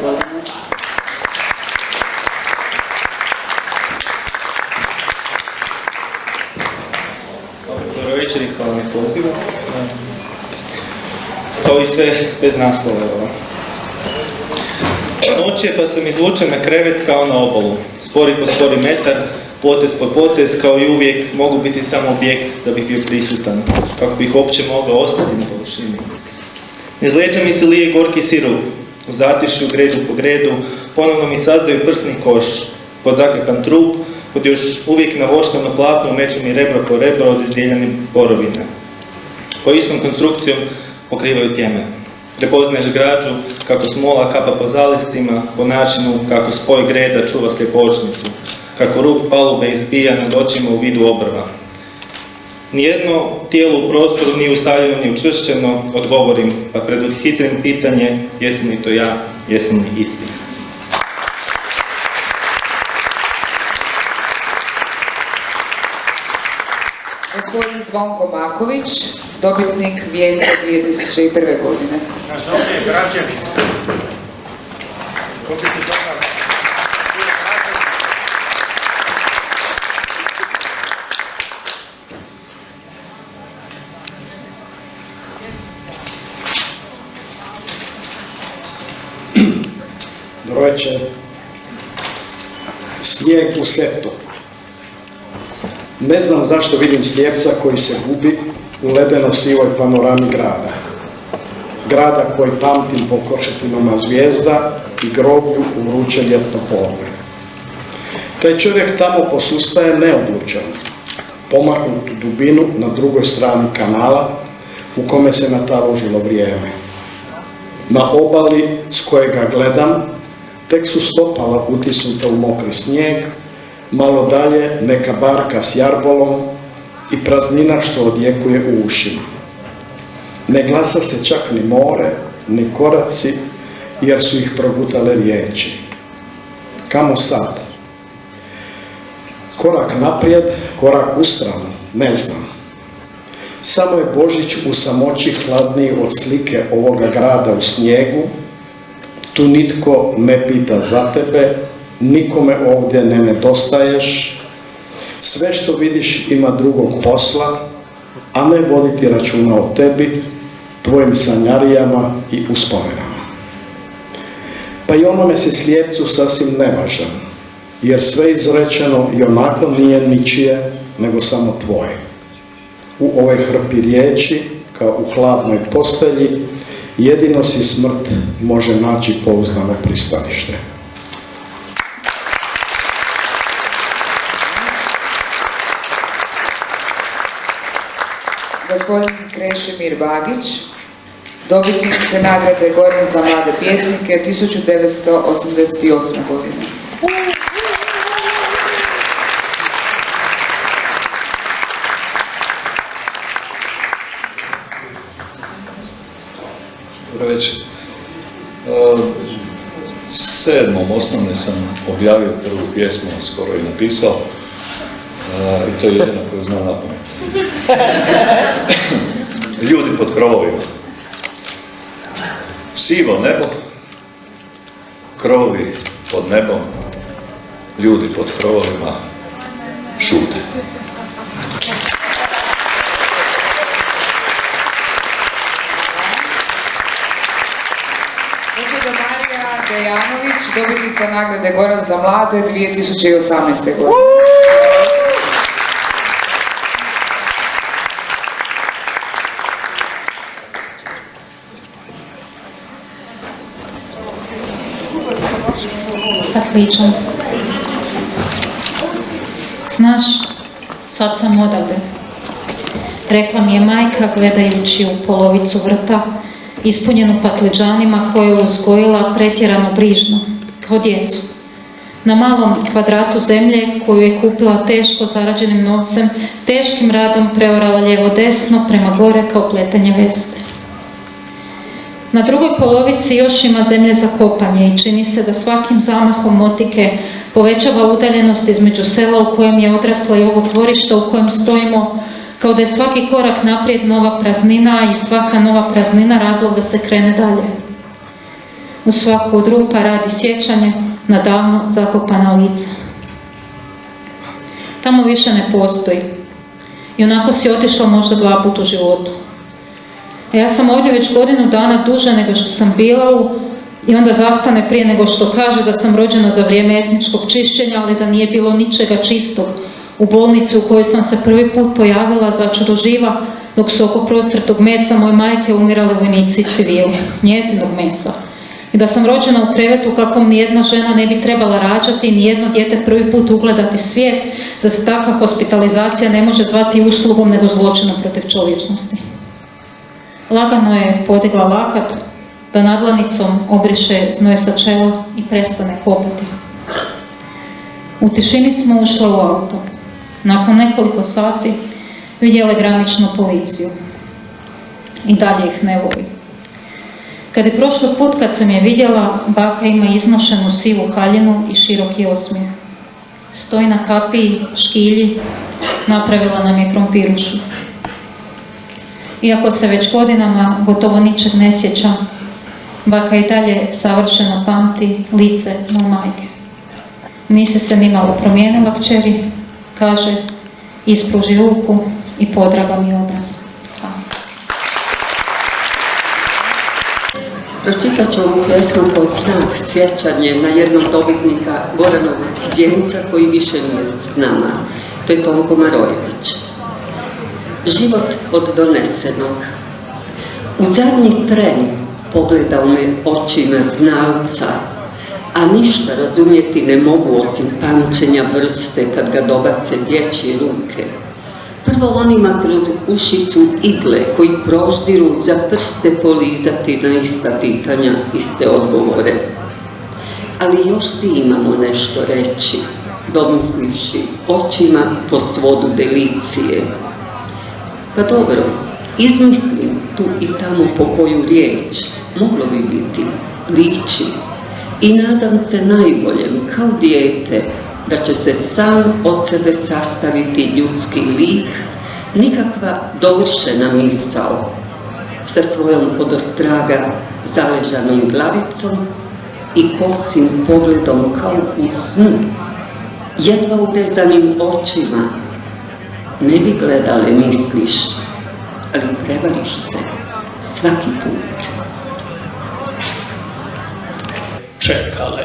godine. Dobro večer i hvala mi pozivu. Kao i sve bez naslova. Noć je pa sam izvučen na krevet kao na obalu. Spori po spori metar, potez po potez, kao i uvijek mogu biti samo objekt da bih bio prisutan, kako bih uopće mogao ostati na površini. Niz leđa mi se lije gorki sirup, u zatišju gredu po gredu, ponovno mi sazdaju prsni koš, pod zakrpan trup, pod još uvijek navoštano platno meću mi rebro po rebro od izdijeljenih borovina. Po istom konstrukcijom pokrivaju tjeme. Prepoznaješ građu kako smola kapa po zaliscima, po načinu kako spoj greda čuva sljepočnicu, kako rub palube izbija nad očima u vidu obrva. Nijedno tijelo u prostoru nije ustavljeno ni učvršćeno, odgovorim, pa pred odhitrim pitanje, jesam li to ja, jesam li isti. Gospodin Zvonko Maković, dobitnik vijenca 2001. godine. Nazovje Građevinska. Dobro večer. Snijeg u septu. Ne znam zašto vidim slijepca koji se gubi u ledeno-sivoj panorami grada. Grada koji pamtim po korhetinama zvijezda i groblju u vruće ljetno podne. Taj čovjek tamo posustaje neodlučan, pomaknut u dubinu na drugoj strani kanala u kome se nataložilo vrijeme. Na obali s kojega gledam tek su stopala utisnuta u mokri snijeg, malo dalje neka barka s jarbolom i praznina što odjekuje u ušima. Ne glasa se čak ni more, ni koraci, jer su ih progutale riječi. Kamo sad? Korak naprijed, korak u stranu, ne znam. Samo je Božić u samoći hladniji od slike ovoga grada u snijegu. Tu nitko ne pita za tebe, nikome ovdje ne nedostaješ. Sve što vidiš ima drugog posla, a ne voditi računa o tebi, tvojim sanjarijama i uspomenama. Pa i onome se slijepcu sasvim nevažan, jer sve izrečeno i onako nije ničije, nego samo tvoje. U ovoj hrpi riječi, kao u hladnoj postelji, jedino si smrt može naći pouzdano pristanište. Gospodin Krešimir Bagić, dobitnik nagrade Goran za mlade pjesnike 1988. godine. Dobro večer. 7. osnovne sam objavio prvu pjesmu, skoro i napisao. I to je jedino koju znam na pamet. Ljudi pod krovovima. Sivo nebo, krovovi pod nebom, ljudi pod krovovima šute. Gospođa Marija Dejanović, dobitnica nagrade Goran za mlade 2018. godine. Patličan. Znaš, sad sam odavde. Rekla mi je majka gledajući u polovicu vrta, ispunjenu patliđanima koju je uzgojila pretjerano brižno, kao djecu. Na malom kvadratu zemlje koju je kupila teško zarađenim novcem, teškim radom preorala lijevo desno prema gore kao pletanje veste. Na drugoj polovici još ima zemlje za kopanje i čini se da svakim zamahom motike povećava udaljenost između sela u kojem je odrasla i ovog dvorišta u kojem stojimo Kao da je svaki korak naprijed nova praznina i svaka nova praznina razlog da se krene dalje. U svaku od rupa radi sjećanje na davno zakopana lica. Tamo više ne postoji. I onako si otišla možda 2 puta u životu. A ja sam ovdje već godinu dana duže nego što sam bila i onda zastane prije nego što kaže da sam rođena za vrijeme etničkog čišćenja, ali da nije bilo ničega čistog. U bolnici u kojoj sam se prvi put pojavila za čudo živa, dok su oko prostrtog mesa moje majke umirale vojnici i civili, njezinog mesa. I da sam rođena u krevetu kakvom nijedna žena ne bi trebala rađati, nijedno dijete prvi put ugledati svijet, da se takva hospitalizacija ne može zvati uslugom nego zločinom protiv čovječnosti. Lagano je podigla lakat da nadlanicom obriše znoj sa čela i prestane kopati. U tišini smo ušle u auto. Nakon nekoliko sati vidjele graničnu policiju. I dalje ih ne voli. Kad je prošli put kad sam je vidjela, baka ima iznošenu sivu haljinu i široki osmijeh. Stoji na kapiji, škilji, napravila nam je krompirušu. Iako se već godinama gotovo ničeg ne sjeća, baka i dalje savršeno pamti lice moje majke. Nisi se nimalo promijenila, kćeri, kaže, ispruži ruku i podraga mi obraz. Pročitat ću ovu pjesmu pod znak sjećanje na jednog dobitnika Goranog vijenca koji više nije s nama. To je Tonko Marojević. Život od donesenog. U zadnji tren pogledao me očima znalca, a ništa razumjeti ne mogu osim pamćenja vrste kad ga dobace dječje ruke. Prvo onima kroz ušicu igle koji proždiru za prste polizati na ista pitanja, iste odgovore. Ali još si imamo nešto reći, domislivši očima po svodu delicije. Pa dobro, izmislim tu i tamo po koju riječ, moglo bi biti, liči. I nadam se najboljem, kao dijete, da će se sam od sebe sastaviti ljudski lik, nikakva dovršena misao, sa svojom odostraga zaležanom glavicom i kosim pogledom kao u snu, jedva urezanim očima. Ne bi gledale, misliš, ali prevariš se svaki put. Čekale.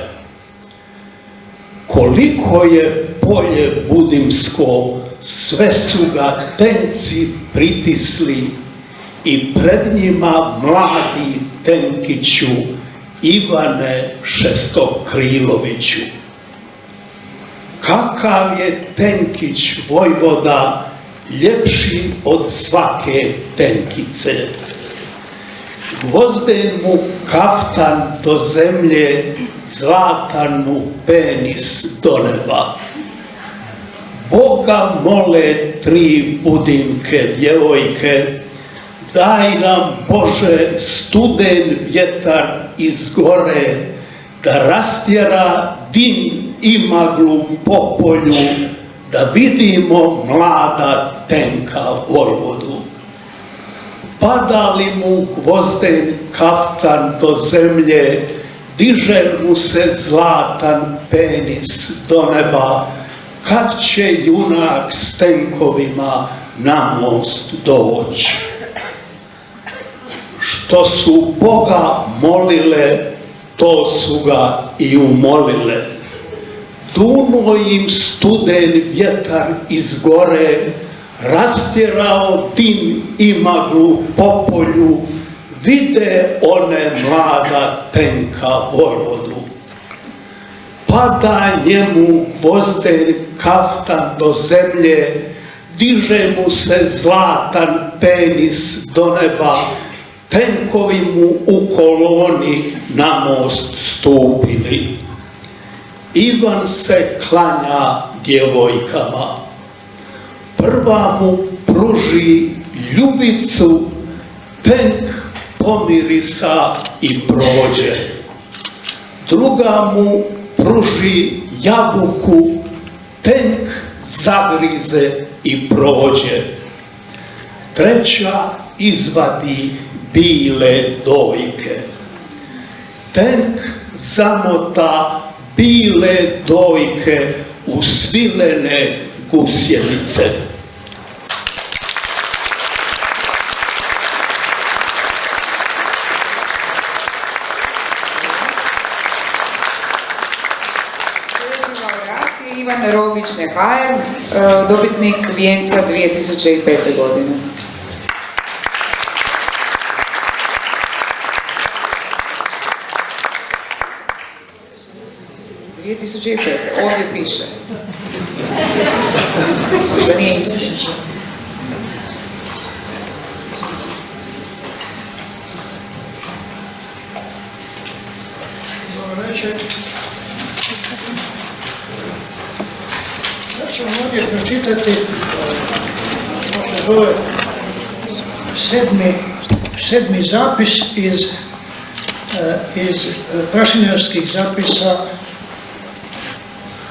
Koliko je polje budimsko, sve su ga tenci pritisli i pred njima mladi Tenkiću, Ivane Šestokriloviću. Kakav je Tenkić vojvoda, ljepši od svake Tenkice. Gvozden mu kaftan do zemlje, zlatan mu penis do neba. Boga mole 3 budimke djevojke, daj nam Bože studen vjetar iz gore, da rastjera dim i maglu po polju, da vidimo mlada Tenka vojvodu. Pada li mu Gvozden kaftan do zemlje, diže mu se zlatan penis do neba, kad će junak s tenkovima na most doći. Što su Boga molile, to su ga i umolile. Dunuo im studen vjetar iz gore, rastjerao dim i maglu po polju, vide one mlada Tenka vojvodu. Pada njemu Gvozden kaftan do zemlje, diže mu se zlatan penis do neba, tenkovi mu u koloni na most stupili. Ivan se klanja djevojkama. Prva mu pruži ljubicu, Tenk pomirisa i prođe. Druga mu pruži jabuku, Tenk zagrize i prođe. treća izvadi bile dojke. Tenk zamota bile dojke u svilene gusjenice. Ivan Rogić-Nehajer, dobitnik vijenca 2005. godine. Ovdje piše. Možda nije istina. Dobro večer. Ja ću vam ovdje pročitati, to se zove sedmi zapis iz prašinarskih zapisa,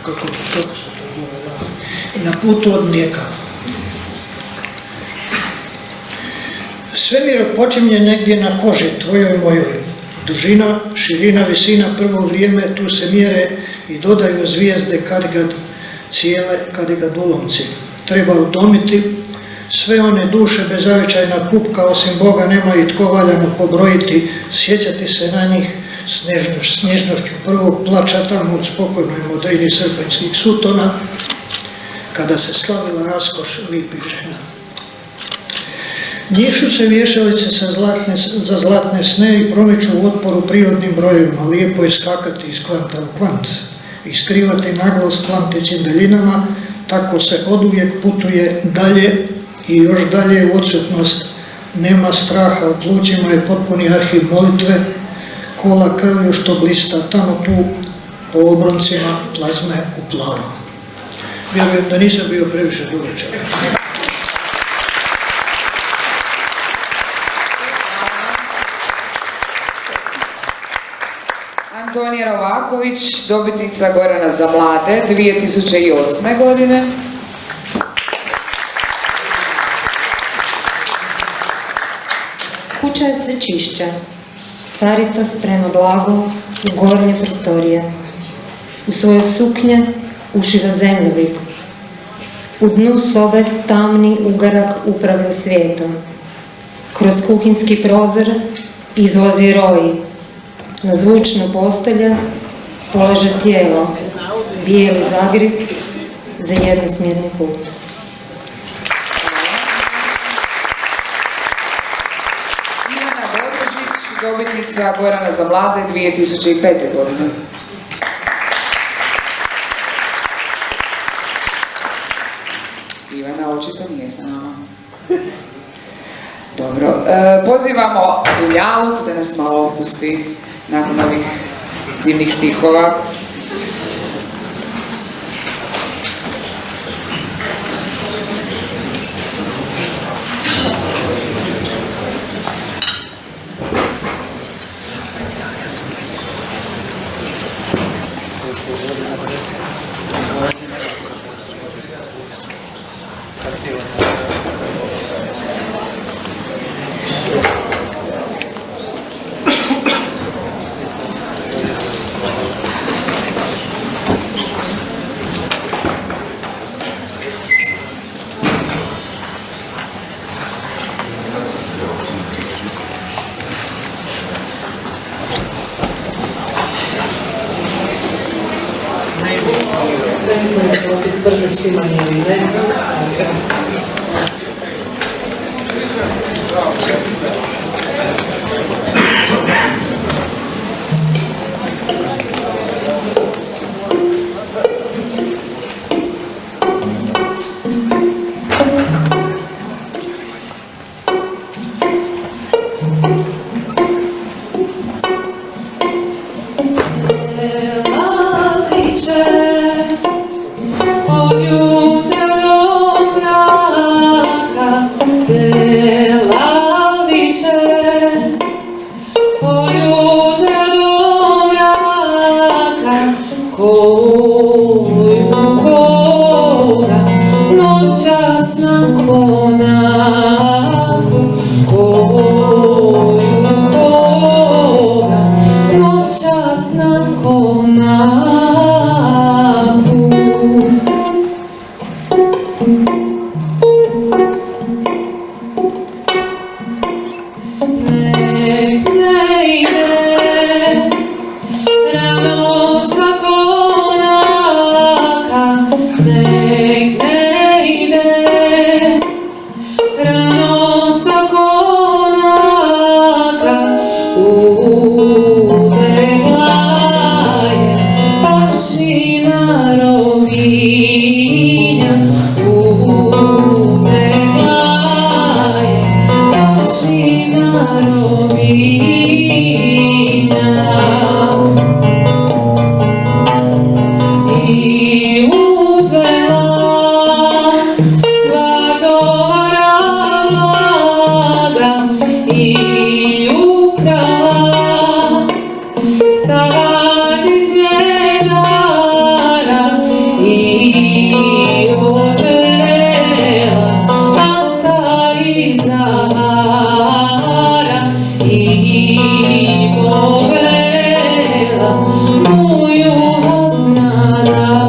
kako se to zove, na putu od mlijeka. Svemir počinje negdje na koži tvojoj mojoj. Dužina, širina, visina, prvo vrijeme, tu se mjere i dodaju zvijezde kad ga cijele, kad ga dulomci. Treba udomiti sve one duše bezavičajna kupka, osim Boga nema i tko valjano pobrojiti, sjećati se na njih s nježnošću prvog plača tamo u spokojnoj modrini srpanjskih sutona, kada se slavila raskoš lipih žena. Njišu se vješalice za zlatne sne i promiču u otporu prirodnim brojevima. Lijepo je skakati iz kvanta u kvant i skrivati naglost plamtećim daljinama, tako se oduvijek putuje dalje i još dalje u odsutnost. Nema straha, u plućima je potpuni arhiv molitve, kola krvlju što blista tamo tu po obroncima plazme u plavom. Vjerujem da nisam bio previše dugačak. Antonija Novaković, dobitnica Gorana za mlade 2008. godine. Kuća je sve čišća. Carica sprema blago u gornje prostorije. U svoje suknje ušiva zemljovid. U dnu sobe tamni ugarak upravlja svijetom. Kroz kuhinski prozor izlazi Roji. Na zvučno postolje polaže tijelo, bijeli zagriz za jednosmjerni put. Ivana Bodrožić, dobitnica Gorana za mlade 2005. godine. Ivana očito nije sa nama. Dobro, pozivamo Dunjaluk da nas malo opusti nakon ovih divnih stihova. Sve mislim da ćemo biti brzo štimani ili ne. Od jutra do mraka Boga, noćas na konaku. Nek ne ide rano sa konaka, nek ne ide rano sa konaka, utekla je pašina rovinja, utekla je pašina rovinja. I uzela dva tovara mlada i ukrala sad iz njedara i odvela Anta iz Zahara i povela moju Hasnadara.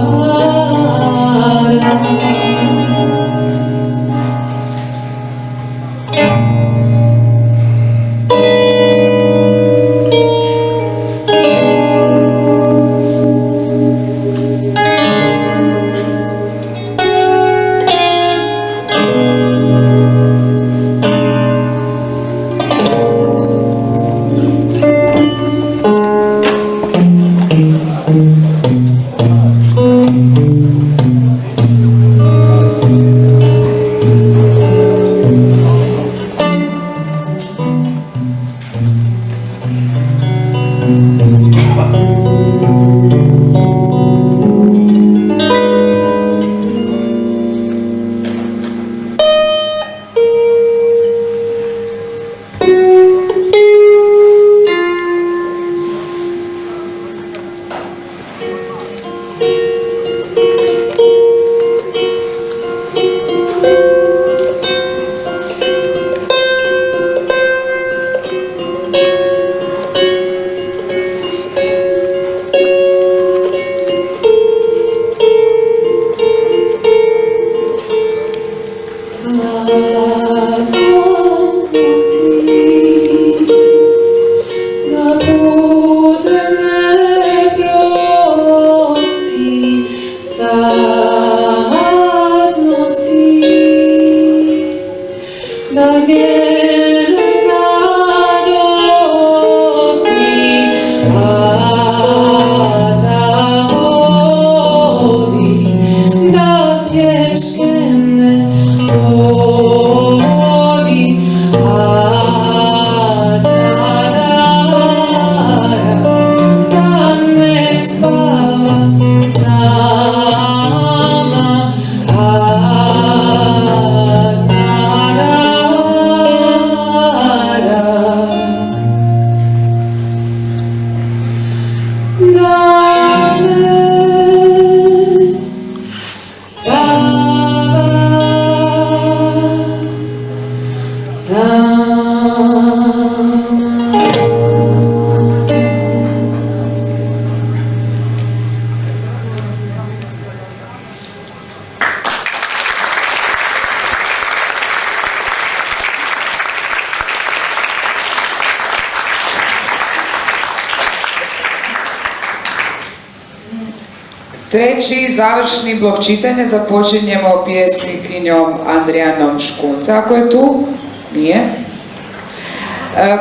Treći završni blok čitanja započinjemo pjesnikinjom Andrijanom Škunca, ako je tu, nije,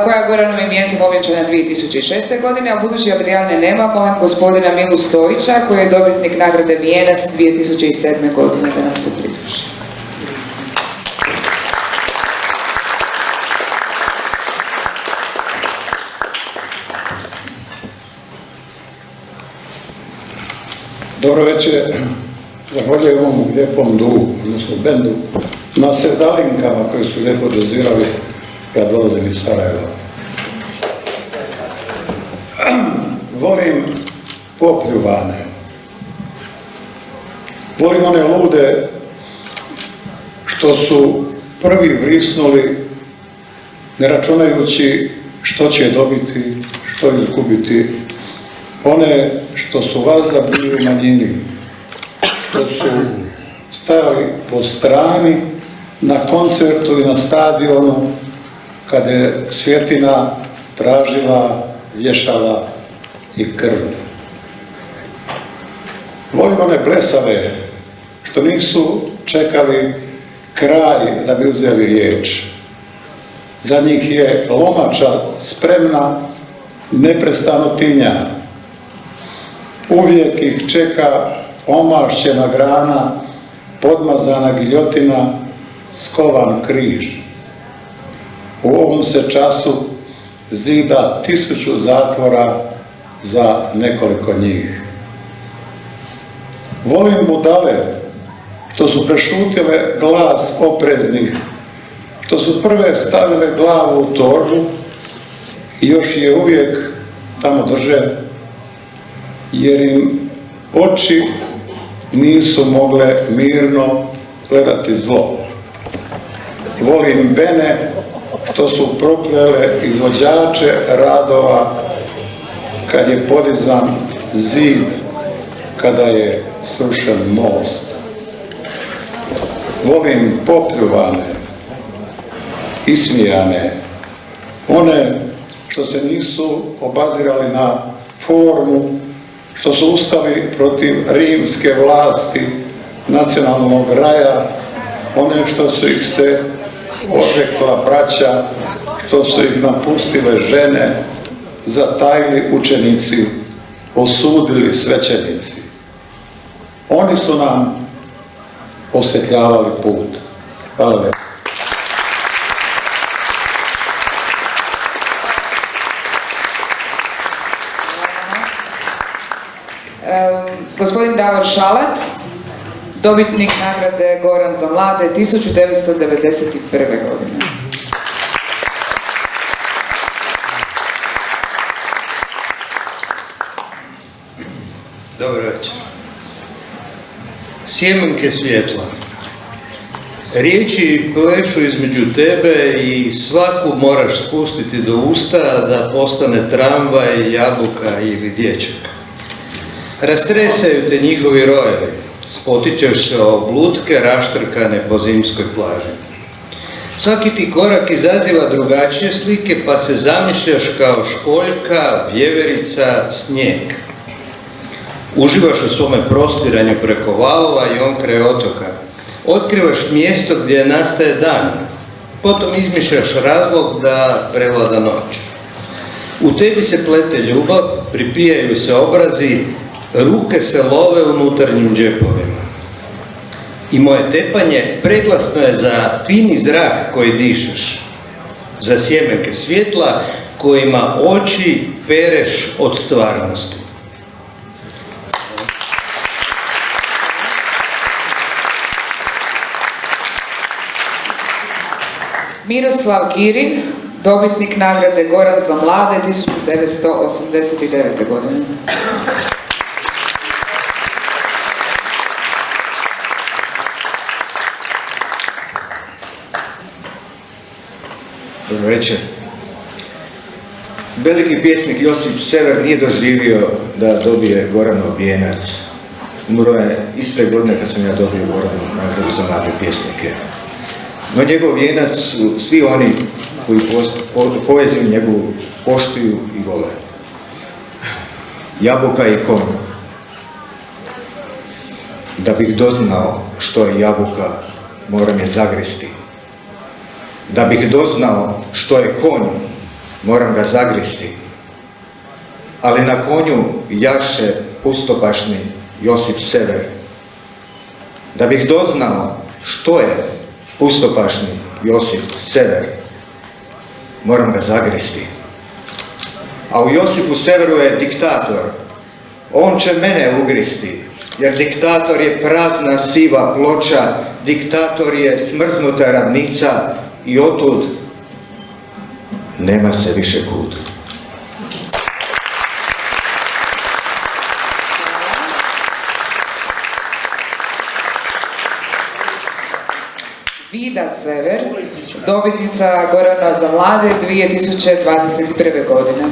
koja je Goranovim vijencem ovjenčana 2006. godine, a budući Andrijane nema, molim gospodina Milu Stojića, koji je dobitnik nagrade Vijenac 2007. godine, da nam se pridruži. Dobro večer, zahvaljujem ovom lijepom duhu, odnosno bendu, na sevdalinkama koji su lijepo dozirali kad dolazim iz Sarajeva. Volim popljuvane, volim one lude što su prvi vrisnuli ne računajući što će dobiti, što izgubiti, one što su vazda bili u manjini, što su stajali po strani na koncertu i na stadionu kada je svjetina tražila, vješala i krv. Volim one blesave što nisu čekali kraj da bi uzeli riječ. Za njih je lomača spremna, neprestano tinja. Uvijek ih čeka omašćena grana, podmazana giljotina, skovan križ. U ovom se času zida 1000 zatvora za nekoliko njih. Volim budale što su prešutile glas opreznih, što su prve stavile glavu u torbu i još je uvijek tamo drže, jer im oči nisu mogle mirno gledati zlo. Volim bene što su proklele izvođače radova kad je podizan zid, kada je srušen most. Volim popljuvane, ismijane, one što se nisu obazirali na formu, što su ustali protiv rimske vlasti, nacionalnog raja, one što su ih se odrekla braća, što su ih napustile žene, zatajili učenici, osudili svećenici. Oni su nam osvjetljavali put. Hvala lijepo. Gospodin Davor Šalat, dobitnik nagrade Goran za mlade 1991. godine. Dobro večer. Sjemenke svjetla. Riječi plešu između tebe i svaku moraš spustiti do usta da postane tramvaj, jabuka ili dječak. Rastresaju te njihovi rojevi, spotičeš se o blutke raštrkane po zimskoj plaži. Svaki ti korak izaziva drugačije slike, pa se zamišljaš kao školjka, vjeverica, snijeg. Uživaš u svome prostiranju preko valova i onkraj otoka. Otkrivaš mjesto gdje nastaje dan. Potom izmišljaš razlog da prevlada noć. U tebi se plete ljubav, pripijaju se obrazi, ruke se love u unutarnjim džepovima. I moje tepanje preglasno je za fini zrak koji dišeš, za sjemenke svjetla kojima oči pereš od stvarnosti. Miroslav Girin, dobitnik nagrade Goran za mlade 1989. godine. Dobro večer. Veliki pjesnik Josip Sever nije doživio da dobije Goranov vijenac. Umro je iste godine kad sam ja dobio Goranov nagradu za mlade pjesnike. No njegov vijenac su svi oni koji poeziju njegovu poštuju i vole. Jabuka i konj. Da bih doznao što je jabuka, moram je zagristi. Da bih doznao što je konj, moram ga zagristi. Ali na konju jaše pustopašni Josip Sever. Da bih doznao što je pustopašni Josip Sever, moram ga zagristi. A u Josipu Severu je diktator. On će mene ugristi, jer diktator je prazna siva ploča, diktator je smrznuta ravnica i otud nema se više kud. Vid Ida Sever, dobitnica Gorana za mlade 2021. godine.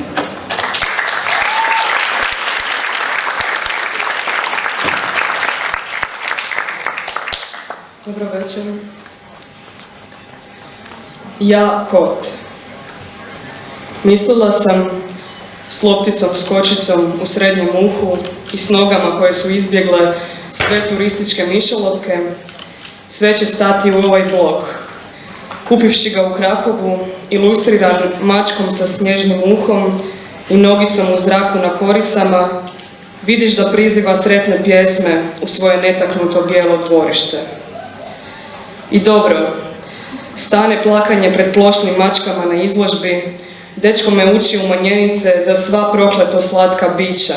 Dobro večer. Ja kot. Mislila sam s lopticom, skočicom u srednjem uhu i s nogama koje su izbjegle sve turističke mišolotke, sve će stati u ovaj blok. Kupivši ga u Krakovu, ilustriran mačkom sa snježnim uhom i nogicom u zraku na koricama, vidiš da priziva sretne pjesme u svoje netaknuto bijelo dvorište. I dobro, stane plakanje pred plošnim mačkama na izložbi, dečko me uči u manjenice za sva prokleto slatka bića.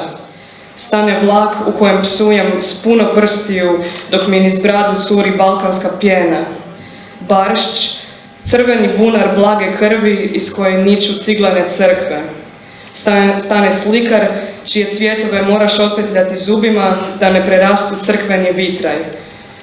Stane vlak u kojem psujem s puno prstiju dok mi niz bradu curi balkanska pjena. Baršć, crveni bunar blage krvi iz koje niču ciglane crkve. Stane slikar čije cvjetove moraš otpetljati zubima da ne prerastu crkveni vitraj.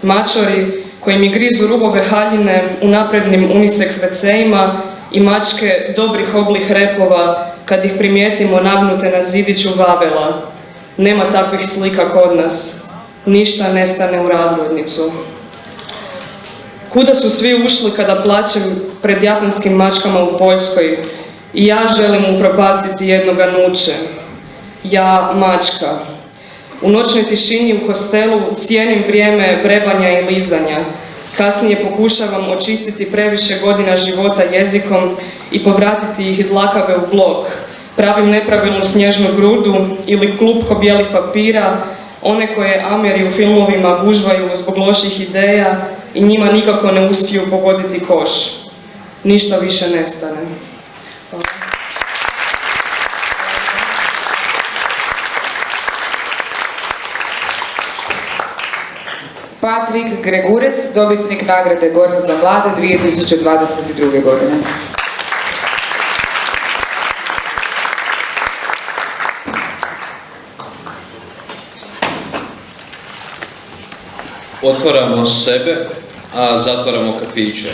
Mačori koji mi grizu rubove haljine u naprednim unisex WC-ima i mačke dobrih oblih repova kad ih primijetimo nagnute na zidiću Vavela. Nema takvih slika kod nas. Ništa ne stane u razglednicu. Kuda su svi ušli kada plačem pred japanskim mačkama u Poljskoj i ja želim upropastiti jednoga nuče. Ja, mačka. U noćnoj tišini u hostelu cijenim vrijeme vrebanja i lizanja. Kasnije pokušavam očistiti previše godina života jezikom i povratiti ih dlakave u blok. Pravim nepravilnu snježnu grudu ili klupko bijelih papira, one koje Ameri u filmovima gužvaju zbog loših ideja i njima nikako ne uspiju pogoditi koš. Ništa više nestane. Hvala. Patrik Gregurec, dobitnik nagrade Goran za mlade 2022. godine. Otvaramo sebe, a zatvaramo kafiće.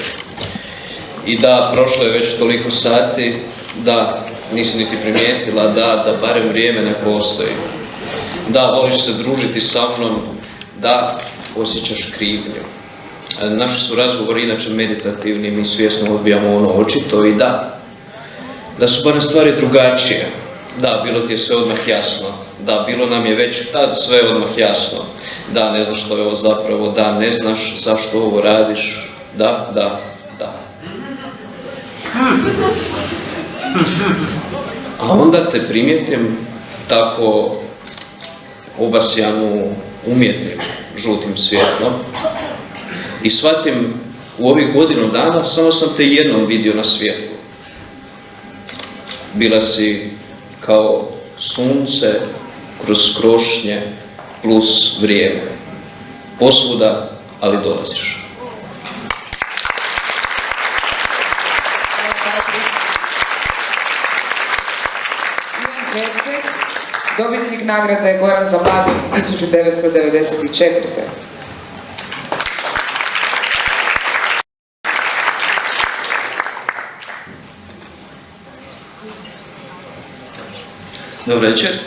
I da, prošlo je već toliko sati, da, nisi niti primijetila, da barem vrijeme ne postoji. Da, voliš se družiti sa mnom, da, osjećaš krivnju. Naši su razgovori inače meditativni, mi svjesno odbijamo ono očito i da su barem stvari drugačije. Da, bilo ti je sve odmah jasno. Da, bilo nam je već tad sve odmah jasno. Da, ne znaš što je ovo zapravo, da, ne znaš zašto ovo radiš. Da. A onda te primijetim tako obasjanu umjetnim žutim svjetlom i shvatim u ovih godinu dana samo sam te jednom vidio na svjetlu. Bila si kao sunce kroz krošnje plus vrijeme. Posvuda, ali dolaziš. Dobitnik nagrade Goran za mlade 1994. Dobro večer.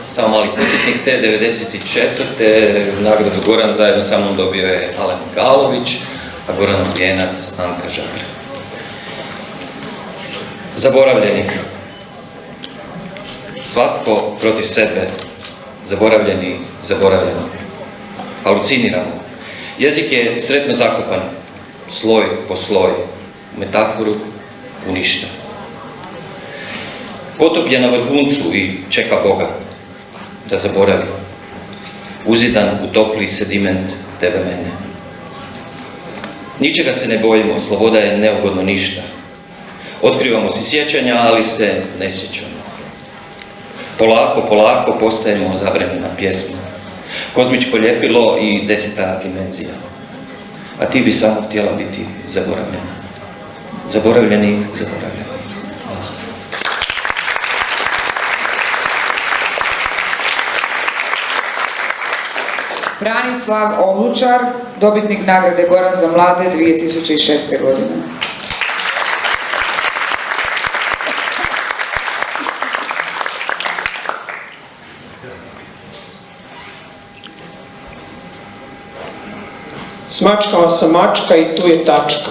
Samo mali podsjetnik, te 94. nagradu Goran zajedno sa mnom dobio je Alen Galović, a Goranov vijenac Anka Žagar. Zaboravljeni. Svatko protiv sebe. Zaboravljeni, zaboravljeno. Haluciniramo. Jezik je sretno zakopan, sloj po sloj, u metaforu, u ništa. Potop je na vrhuncu i čeka Boga da zaboravi. Uzidan u topli sediment tebe mene. Ničega se ne bojimo, sloboda je neugodno ništa. Otkrivamo si sjećanja, ali se ne sjećamo. Polako postajemo zabranjena pjesma. Kozmičko ljepilo i 10. dimenzija. A ti bi samo htjela biti zaboravljena. Zaboravljeni. Hvala. Branislav Oblučar, dobitnik nagrade Goran za mlade 2006. godine. Smačkala sam mačka i tu je tačka.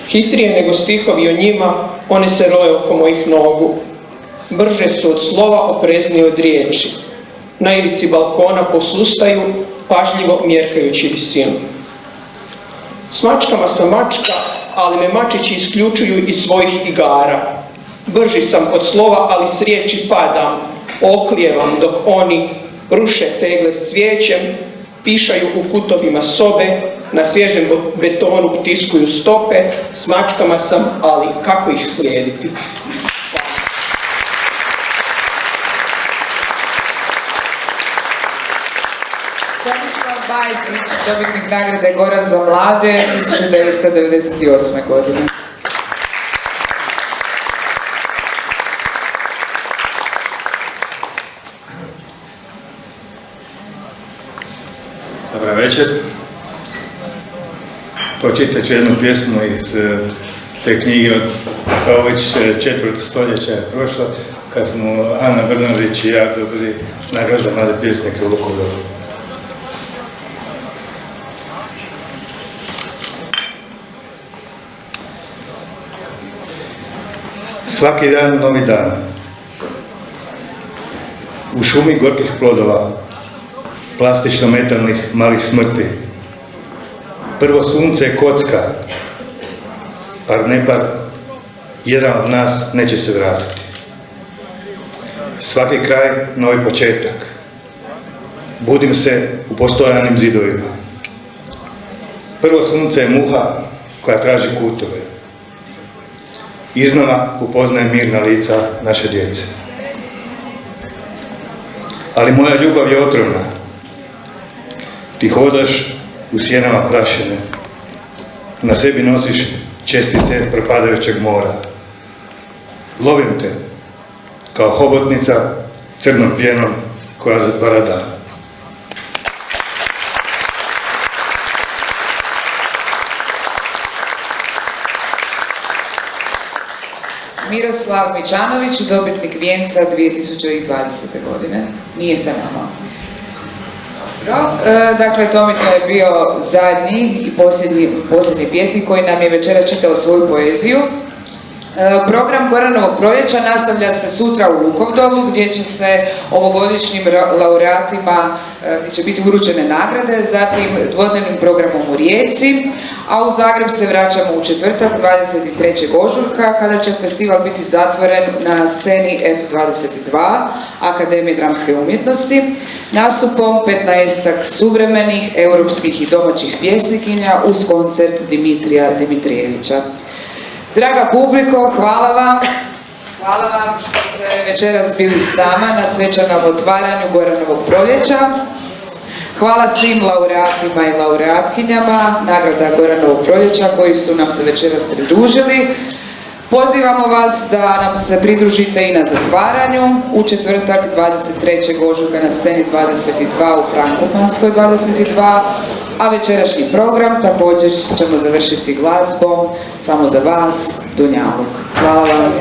Hitrije nego stihovi o njima, one se roje oko mojih nogu. Brže su od slova, opreznije od riječi. Na ivici balkona posustaju, pažljivo mjerkajući visinu. S mačkama sam mačka, ali me mačići isključuju iz svojih igara. Brži sam od slova, ali s riječi padam, oklijevam dok oni ruše tegle s cvijećem, pišaju u kutovima sobe, na svježem betonu tiskuju stope, s mačkama sam, ali kako ih slijediti? Tomislav Bajsić, dobitnik nagrade Goran za mlade 1998. godine. Dobar večer. Pročitat ću jednu pjesmu iz te knjige od kao već 4. stoljeća je prošlo, kad smo Ana Brnović i ja dobili nagradu za mlade pjesnike u Vukovaru. Svaki dan novi dan. U šumi gorkih plodova, plastično-metalnih malih smrti. Prvo sunce je kocka, par ne par, jedan od nas neće se vratiti. Svaki kraj, novi početak. Budim se u postojanim zidovima. Prvo sunce je muha koja traži kutove. Iznova upoznajem mirna lica naše djece. Ali moja ljubav je otrovna. Ti hodaš u sjenama prašine. Na sebi nosiš čestice propadajućeg mora. Lovim te kao hobotnica crnom pjenom koja zatvara dan. Miroslav Mičanović, dobitnik Vijenca 2020. godine. Nije sa nama. Dobro, dakle Tomica je bio zadnji i posljednji pjesnik koji nam je večeras čitao svoju poeziju. Program Goranovog proljeća nastavlja se sutra u Lukovdolu gdje će se ovogodišnjim laureatima gdje će biti uručene nagrade, zatim dvodnevnim programom u Rijeci, a u Zagreb se vraćamo u četvrtak 23. ožujka kada će festival biti zatvoren na sceni F22 Akademije dramske umjetnosti nastupom 15-ak suvremenih europskih i domaćih pjesnikinja uz koncert Dimitrija Dimitrijevića. Draga publiko, hvala vam što ste večeras bili s nama na svečanom otvaranju Goranovog proljeća. Hvala svim laureatima i laureatkinjama nagrada Goranovog proljeća koji su nam se večeras pridružili. Pozivamo vas da nam se pridružite i na zatvaranju u četvrtak 23. ožujka na sceni 22 u Frankopanskoj 22, a večerašnji program također ćemo završiti glazbom samo za vas, Dunjaluk. Hvala vam.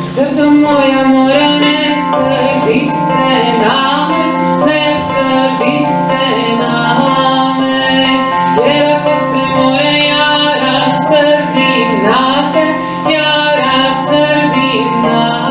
Srdo moja mora, ne srdi se na me, ne srdi se na me, jer ako se more ja rasrdim na te, ja rasrdim na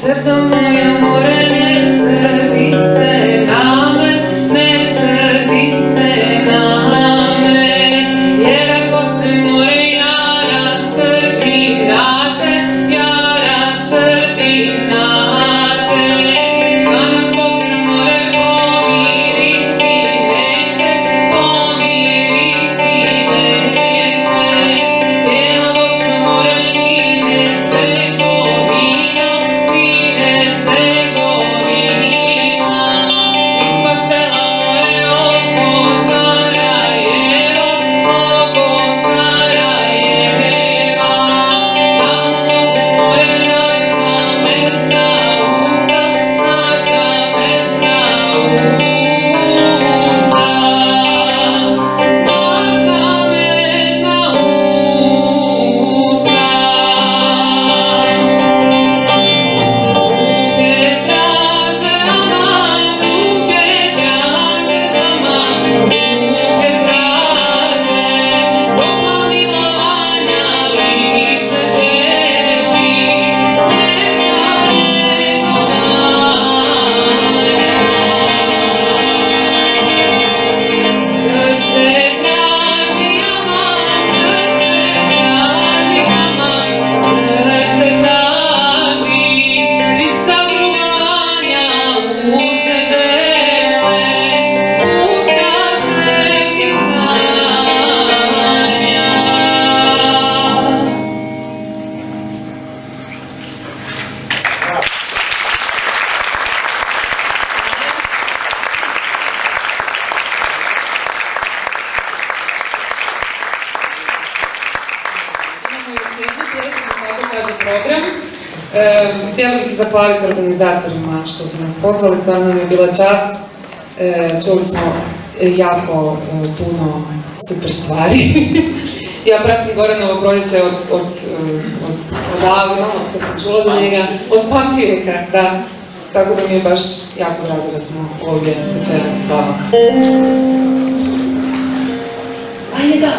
Srdo moja more, ne srdi se na me, ne srdi se na me, jer ako se more ja rasrdim na te, ja rasrdim na te. Sva nas Bosna more pomiriti neće, pomiriti neće. Cijela Bosna more ni Hercegovina, ni Hercegovina. I sva sela more oko Sarajeva, oko Sarajeva. Samo mogu more naša metna usta, naša metna usta. Naša metna usta. Ruke traže aman, ruke traže zaman, ruke traže topla milovanja, lice želi nečka njegovanja. Srce traži aman, srce traži zaman, srce traži čista drugovanja, usta žele, usta svetih znanja. Imamo još jednu pjesmu, kako kaže program. Htjela bih se zahvaliti organizatorima što su nas pozvali, stvarno nam je bila čast. Čuli smo jako puno super stvari. Ja pratim Goranovo proljeće odavno, od kad sam čula za njega, od pamtivijeka, da. Tako da mi je baš jako drago da smo ovdje večeras s vama. Ajde da!